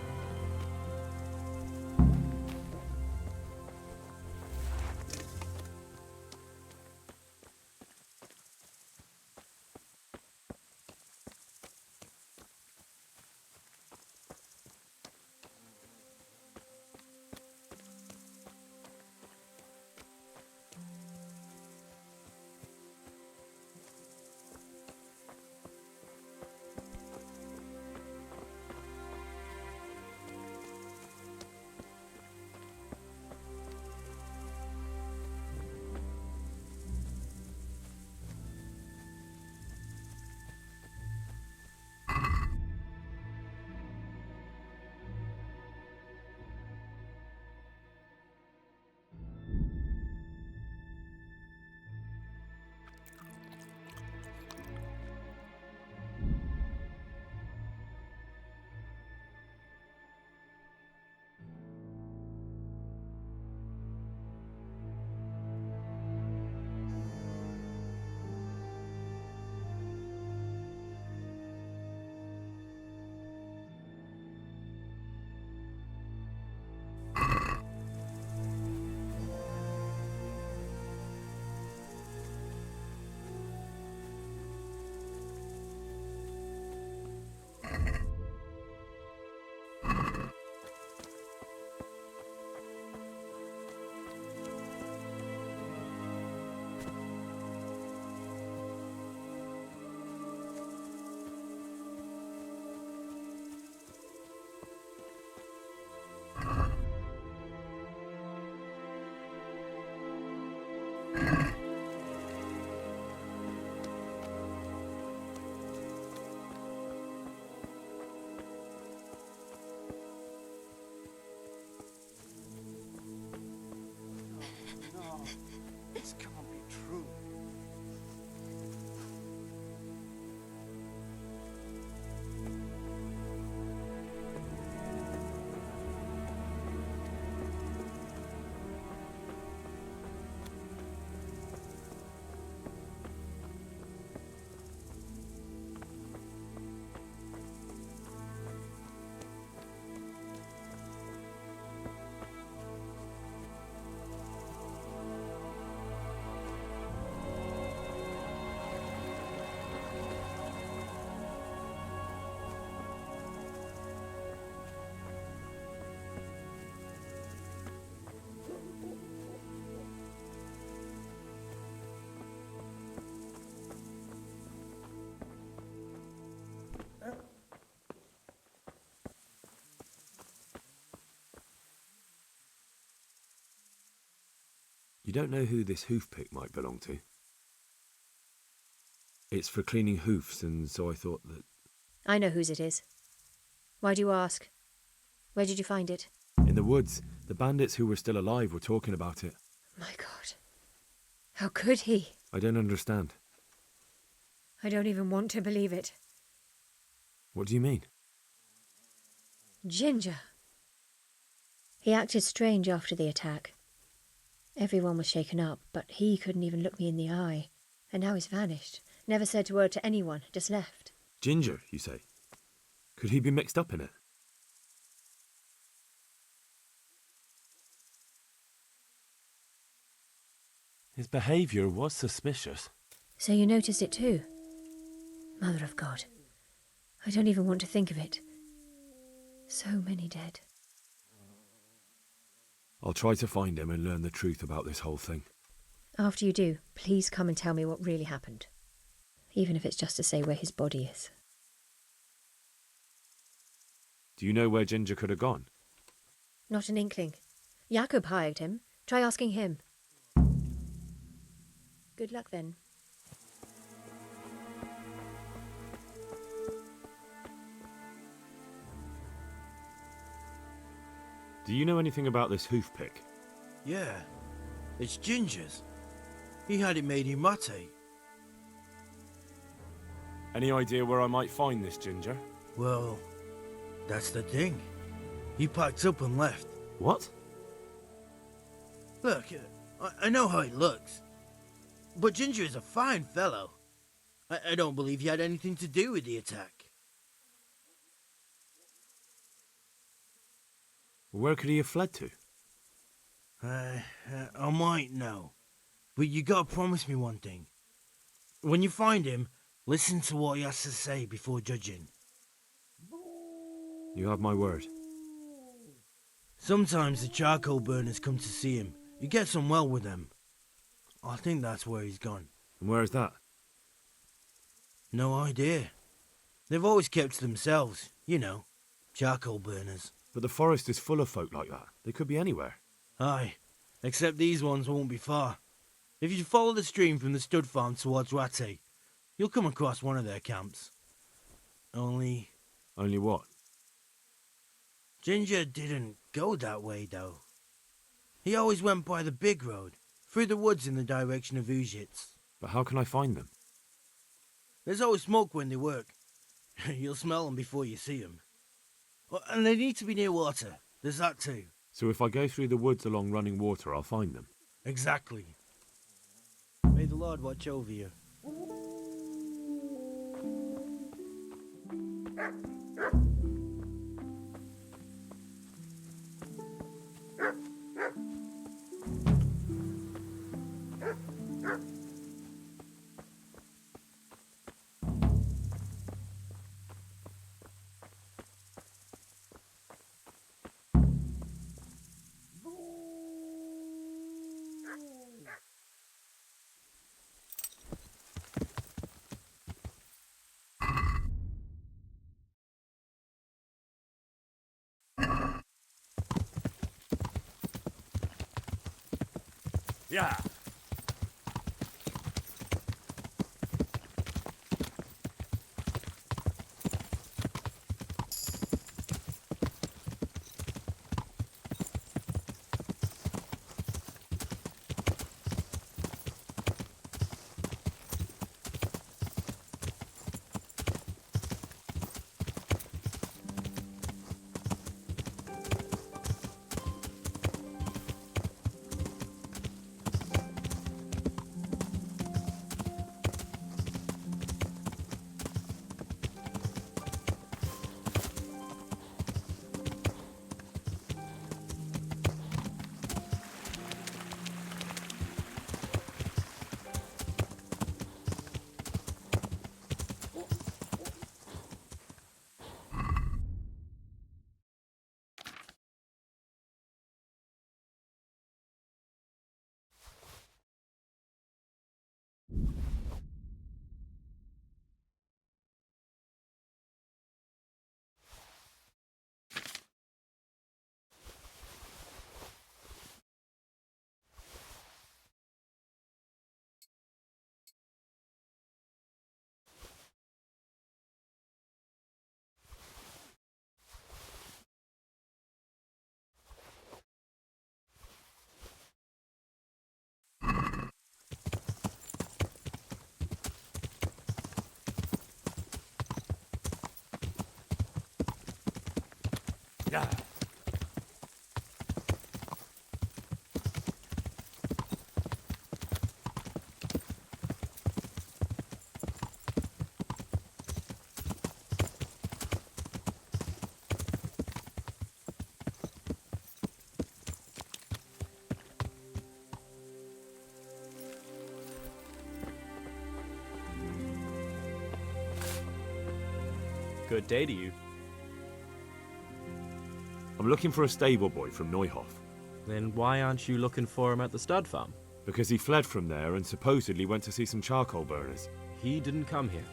S1: You don't know who this hoof pick might belong to? It's for cleaning hoofs, and so I thought that...
S3: I know whose it is. Why do you ask? Where did you find it?
S1: In the woods, the bandits who were still alive were talking about it.
S3: My God. How could he?
S1: I don't understand.
S3: I don't even want to believe it.
S1: What do you mean?
S3: Ginger. He acted strange after the attack. Everyone was shaken up, but he couldn't even look me in the eye. And now he's vanished. Never said a word to anyone, just left.
S1: Ginger, you say? Could he be mixed up in it? His behaviour was suspicious.
S3: So you noticed it too? Mother of God. I don't even want to think of it. So many dead.
S1: I'll try to find him and learn the truth about this whole thing.
S3: After you do, please come and tell me what really happened. Even if it's just to say where his body is.
S1: Do you know where Ginger could have gone?
S3: Not an inkling. Jakob hired him. Try asking him. Good luck then.
S1: Do you know anything about this hoof pick?
S16: Yeah, it's Ginger's. He had it made in Mate.
S1: Any idea where I might find this Ginger?
S16: Well, that's the thing. He packed up and left.
S1: What?
S16: Look, I know how he looks. But Ginger is a fine fellow. I don't believe he had anything to do with the attack.
S1: Where could he have fled to?
S16: I might know. But you gotta promise me one thing. When you find him, listen to what he has to say before judging.
S1: You have my word.
S16: Sometimes the charcoal burners come to see him. He gets on well with them. I think that's where he's gone.
S1: And where is that?
S16: No idea. They've always kept to themselves, you know, charcoal burners.
S1: But the forest is full of folk like that. They could be anywhere.
S16: Aye, except these ones won't be far. If you follow the stream from the stud farm towards Rattay, you'll come across one of their camps. Only
S1: what?
S16: Ginger didn't go that way, though. He always went by the big road, through the woods in the direction of Uzhitz.
S1: But how can I find them?
S16: There's always smoke when they work. You'll smell them before you see them. And they need to be near water. There's that too.
S1: So if I go through the woods along running water, I'll find them?
S16: Exactly. May the Lord watch over you.
S8: Yeah.
S9: Yeah.
S19: Good day to you.
S1: I'm looking for a stable boy from Neuhof.
S19: Then why aren't you looking for him at the stud farm?
S1: Because he fled from there and supposedly went to see some charcoal burners.
S19: He didn't come here.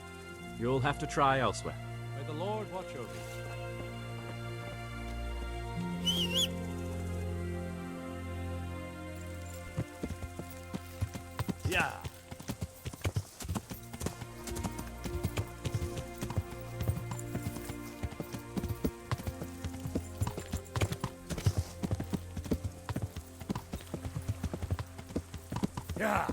S19: You'll have to try elsewhere.
S7: May the Lord watch over you.
S9: Yeah. Yeah.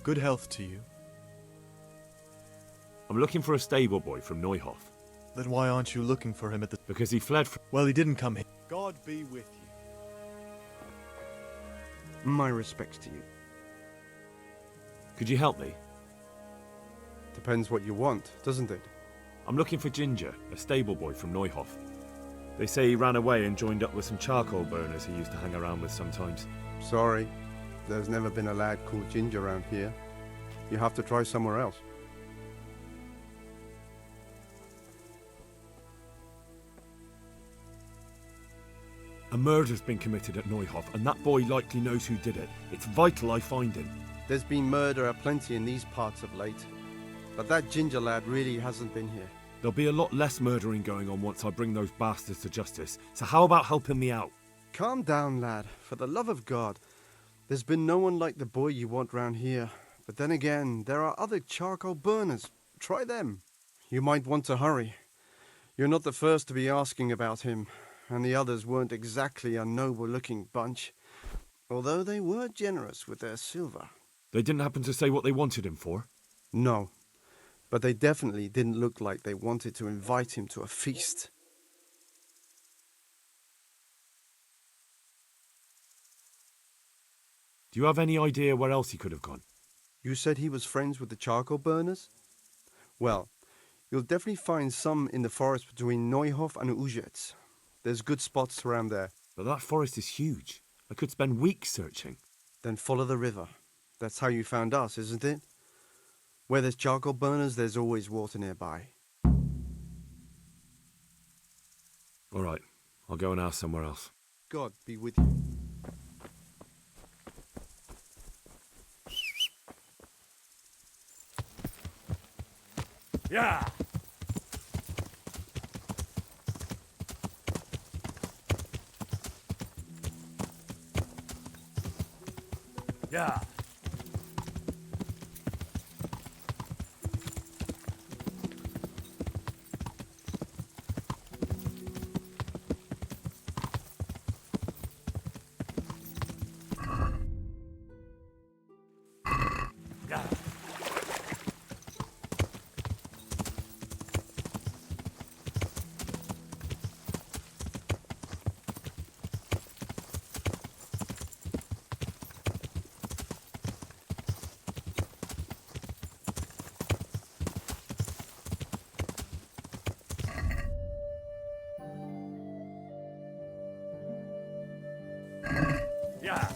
S20: Good health to you.
S1: I'm looking for a stable boy from Neuhof.
S20: Then why aren't you looking for him at the...
S1: Because he fled from...
S20: Well, he didn't come here.
S9: God be with you.
S21: My respects to you.
S1: Could you help me?
S21: Depends what you want, doesn't it?
S1: I'm looking for Ginger, a stable boy from Neuhof. They say he ran away and joined up with some charcoal burners he used to hang around with sometimes.
S21: Sorry, there's never been a lad called Ginger around here. You have to try somewhere else.
S1: A murder's been committed at Neuhof, and that boy likely knows who did it. It's vital I find him.
S21: There's been murder aplenty in these parts of late, but that Ginger lad really hasn't been here.
S1: There'll be a lot less murdering going on once I bring those bastards to justice, so how about helping me out?
S21: Calm down, lad. For the love of God. There's been no one like the boy you want round here. But then again, there are other charcoal burners. Try them. You might want to hurry. You're not the first to be asking about him, and the others weren't exactly a noble-looking bunch, although they were generous with their silver.
S1: They didn't happen to say what they wanted him for?
S21: No, but they definitely didn't look like they wanted to invite him to a feast.
S1: Do you have any idea where else he could have gone?
S21: You said he was friends with the charcoal burners? Well, you'll definitely find some in the forest between Neuhof and Uzhets. There's good spots around there.
S1: But that forest is huge. I could spend weeks searching.
S21: Then follow the river. That's how you found us, isn't it? Where there's charcoal burners, there's always water nearby.
S1: All right, I'll go and ask somewhere else.
S21: God be with you.
S9: Yeah. Yeah. Yeah.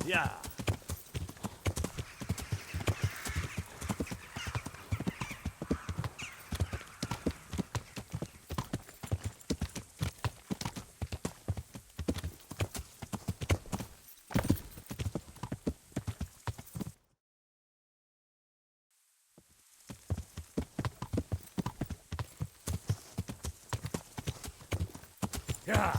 S9: Yeah.
S11: Yeah.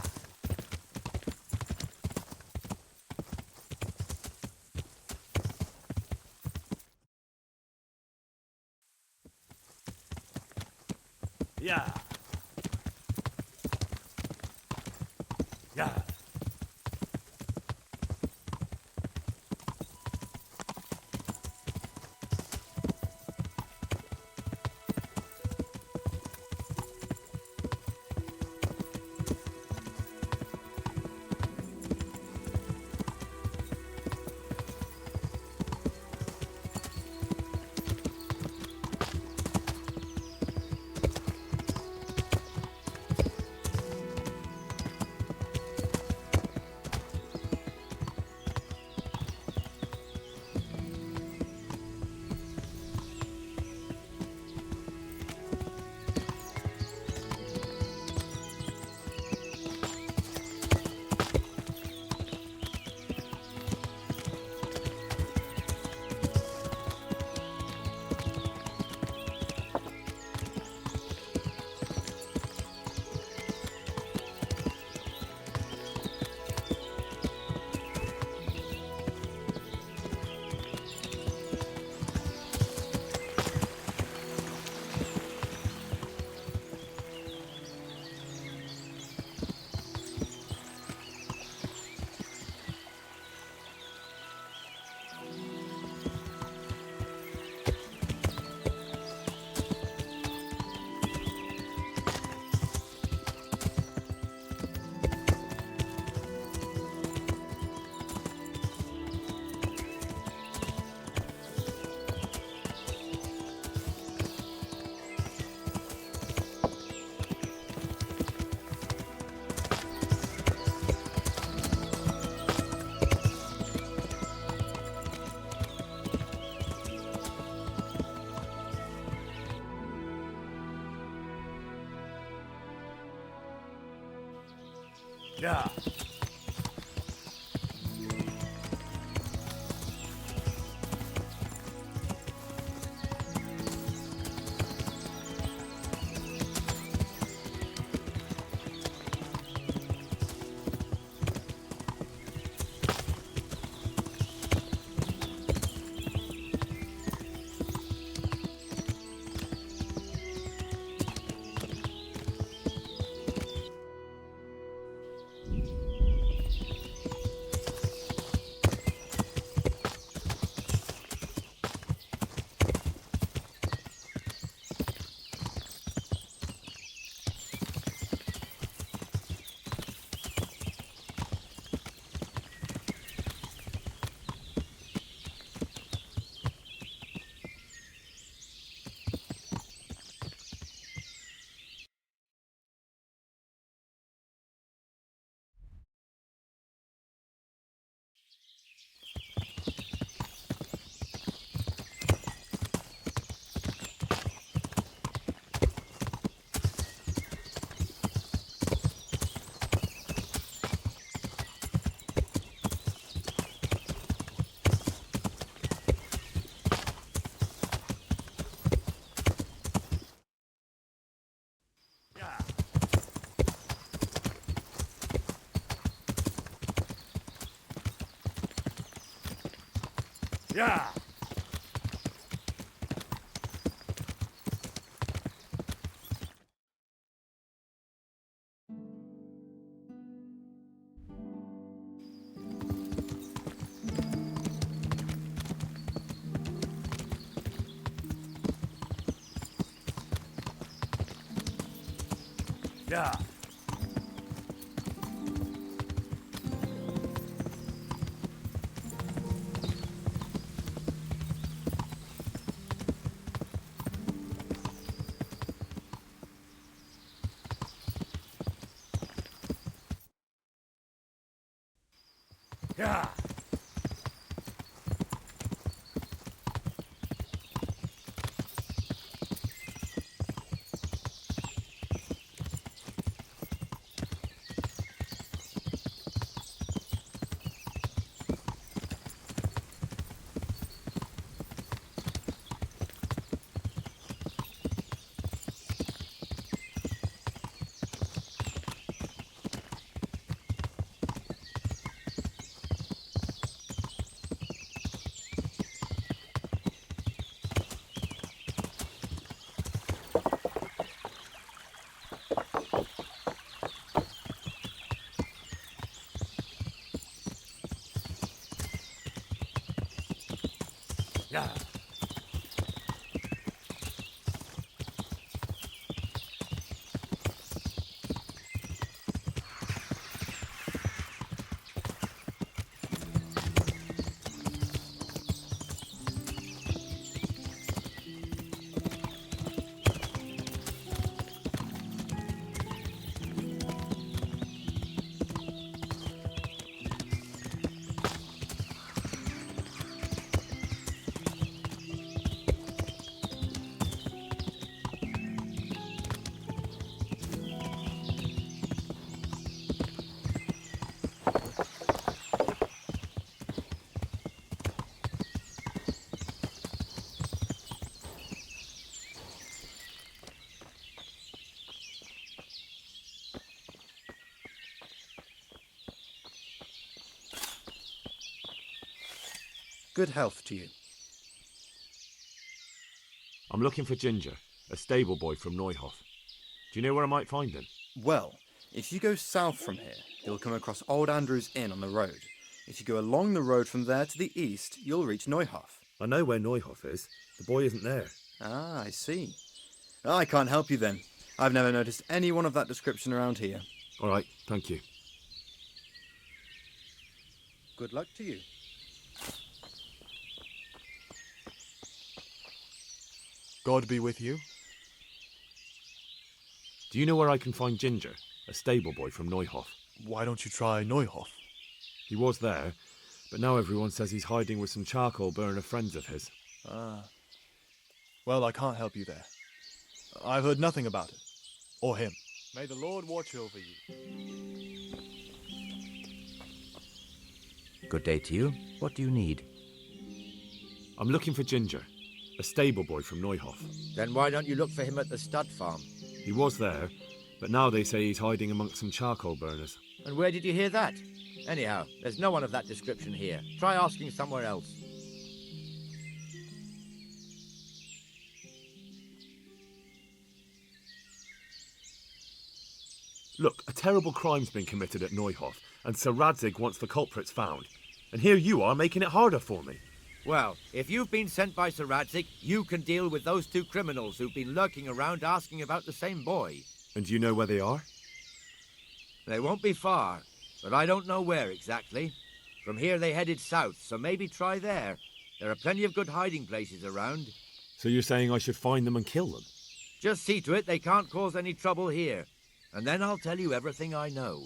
S11: Yeah. Yeah. Yeah. Yeah. Yeah. Yeah.
S2: Good health to you.
S1: I'm looking for Ginger, a stable boy from Neuhof. Do you know where I might find him?
S2: Well, if you go south from here, you'll come across Old Andrew's Inn on the road. If you go along the road from there to the east, you'll reach Neuhof.
S1: I know where Neuhof is. The boy isn't there.
S2: Ah, I see. I can't help you then. I've never noticed anyone of that description around here.
S1: All right, thank you.
S2: Good luck to you.
S20: God be with you.
S1: Do you know where I can find Ginger, a stable boy from Neuhof?
S20: Why don't you try Neuhof?
S1: He was there, but now everyone says he's hiding with some charcoal burner friends of his.
S20: Ah. Well, I can't help you there. I've heard nothing about it. Or him. May the Lord watch over you.
S6: Good day to you. What do you need?
S1: I'm looking for Ginger, a stable boy from Neuhof.
S6: Then why don't you look for him at the stud farm?
S1: He was there, but now they say he's hiding amongst some charcoal burners.
S6: And where did you hear that? Anyhow, there's no one of that description here. Try asking somewhere else.
S1: Look, a terrible crime's been committed at Neuhof, and Sir Radzig wants the culprits found. And here you are making it harder for me.
S6: Well, if you've been sent by Sir Radzig, you can deal with those two criminals who've been lurking around asking about the same boy.
S1: And do you know where they are?
S6: They won't be far, but I don't know where exactly. From here they headed south, so maybe try there. There are plenty of good hiding places around.
S1: So you're saying I should find them and kill them?
S6: Just see to it they can't cause any trouble here. And then I'll tell you everything I know.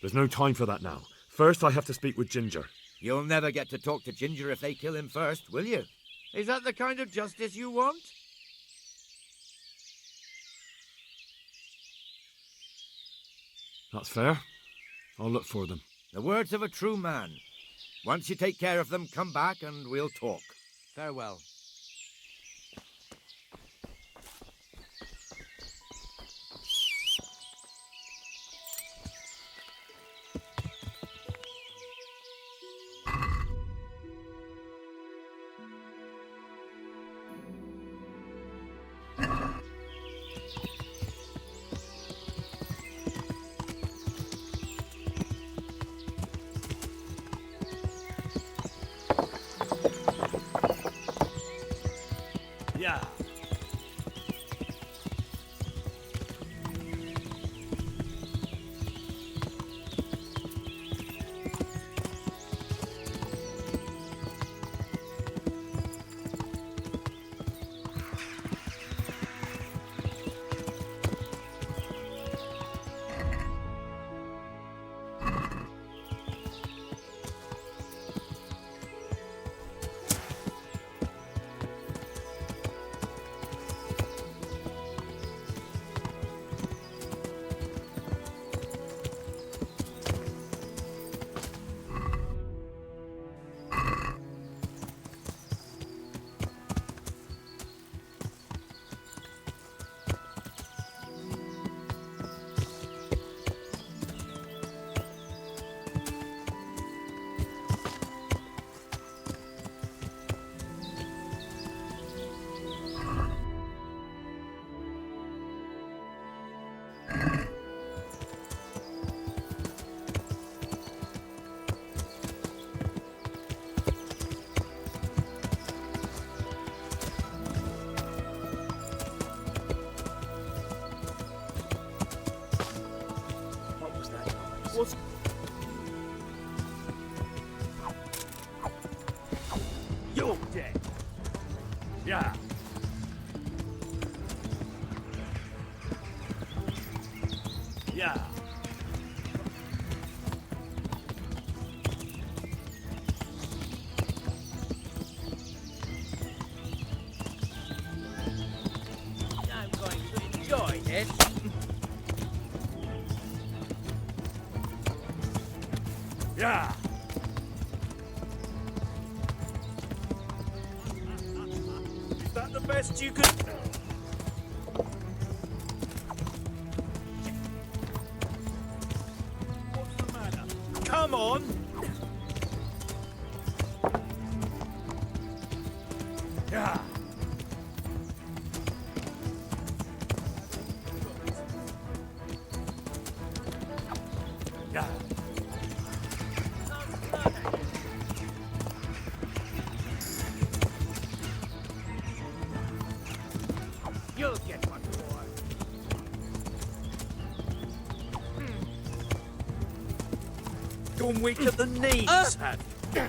S1: There's no time for that now. First, I have to speak with Ginger.
S6: You'll never get to talk to Ginger if they kill him first, will you? Is that the kind of justice you want?
S1: That's fair. I'll look for them.
S6: The words of a true man. Once you take care of them, come back and we'll talk. Farewell.
S14: Yeah.
S16: You're dead.
S8: Yeah. Yeah.
S16: I'm going to enjoy this.
S8: Yeah.
S16: Is that the best you could... What's the matter? Come on!
S8: Yeah. Yeah.
S16: You'll get one more. Gone weak at the knees, have you?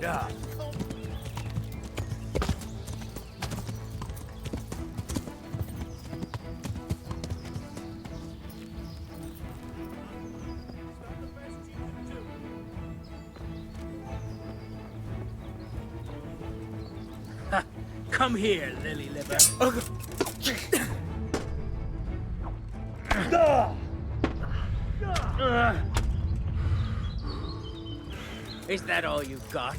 S8: Yeah.
S16: Come here, lily liver. Is that all you've got?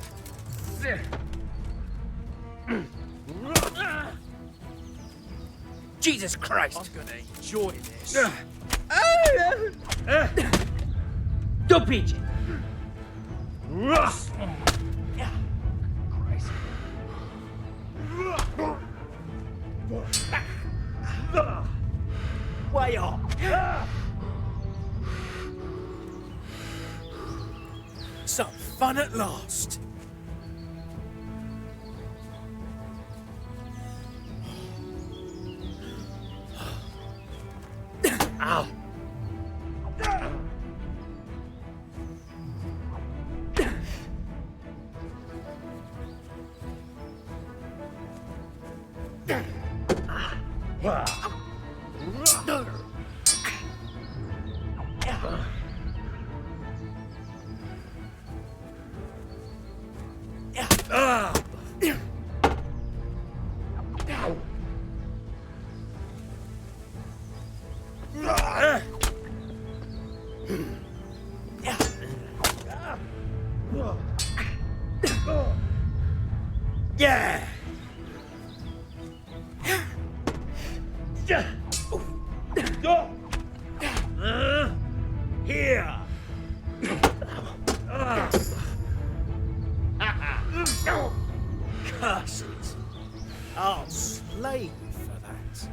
S16: Jesus Christ! I'm gonna enjoy this. Don't beat it. Way off. Some fun at last. Ow. Yeah. Here. Curses. I'll slay you for that.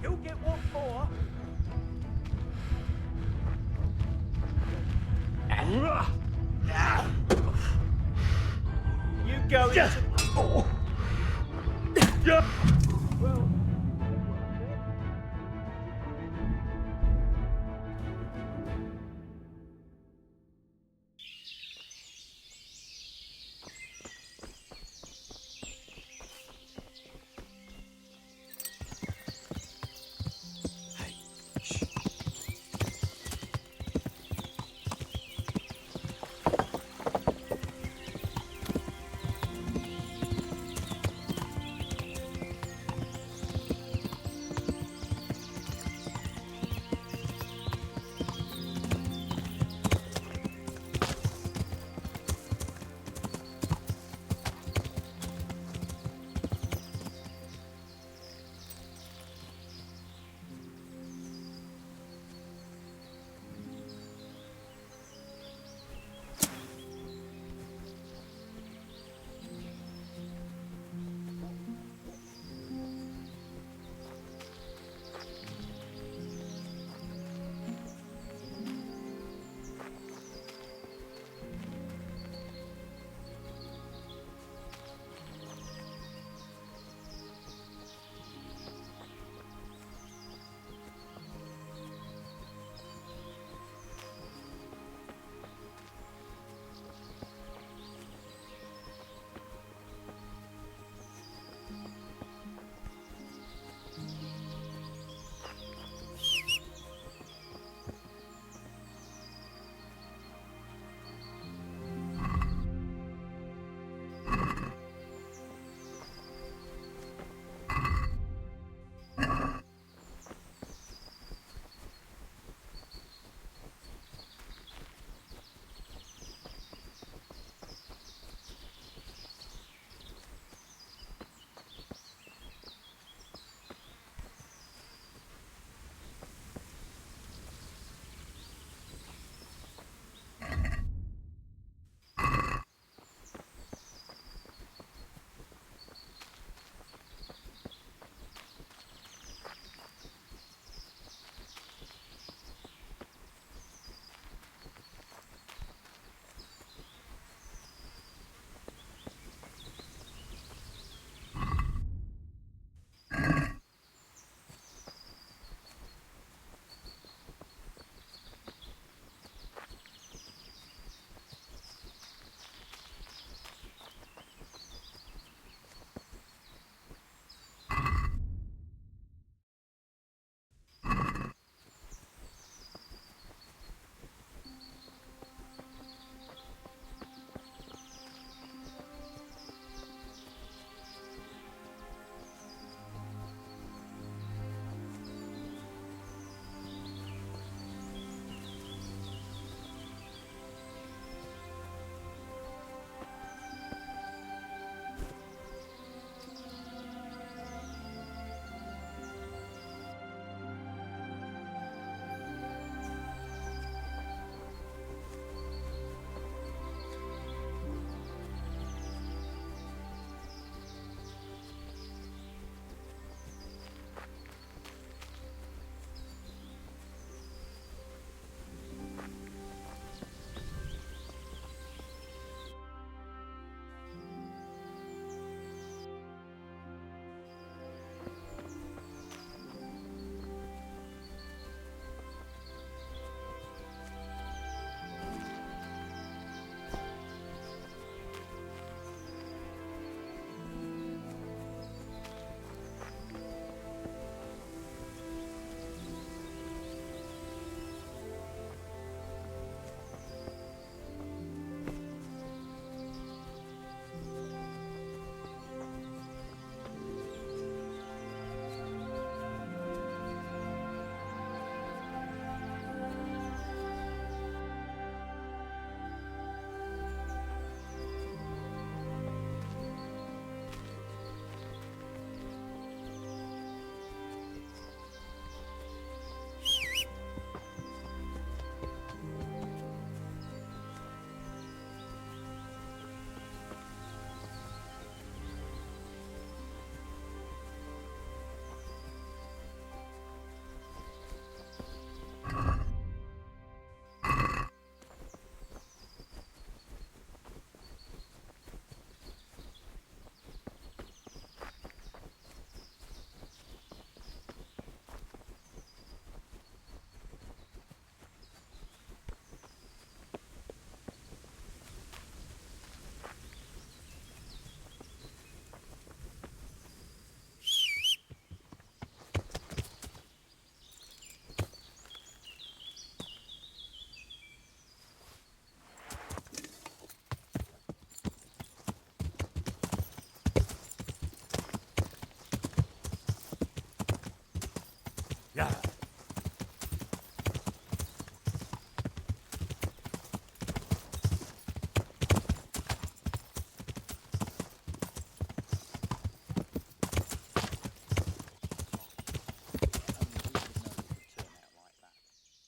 S16: You'll get one more. You go into... Well...
S14: Yeah.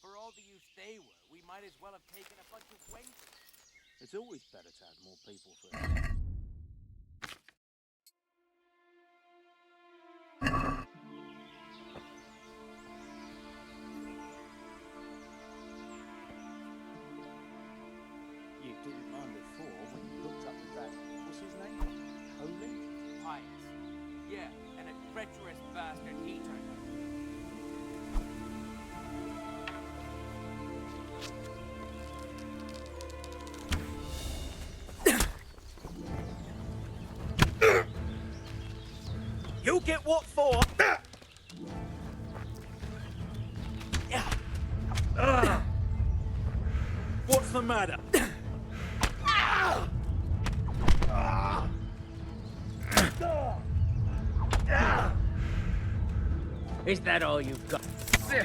S6: For all the use they were, we might as well have taken a bunch of waste.
S16: It's always better to have more people first. You didn't mind before when you looked up at that, what's his name? Holy?
S6: Pious. Yeah, and a treacherous bastard he turned out.
S18: You get what for? What's the matter?
S6: Is that all you've got?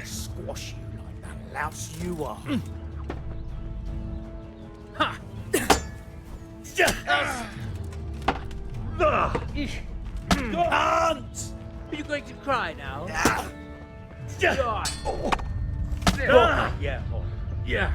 S6: Squash you like that louse you are. Ha! Can't! Are you going to cry now? God. Yeah, boy. Yeah.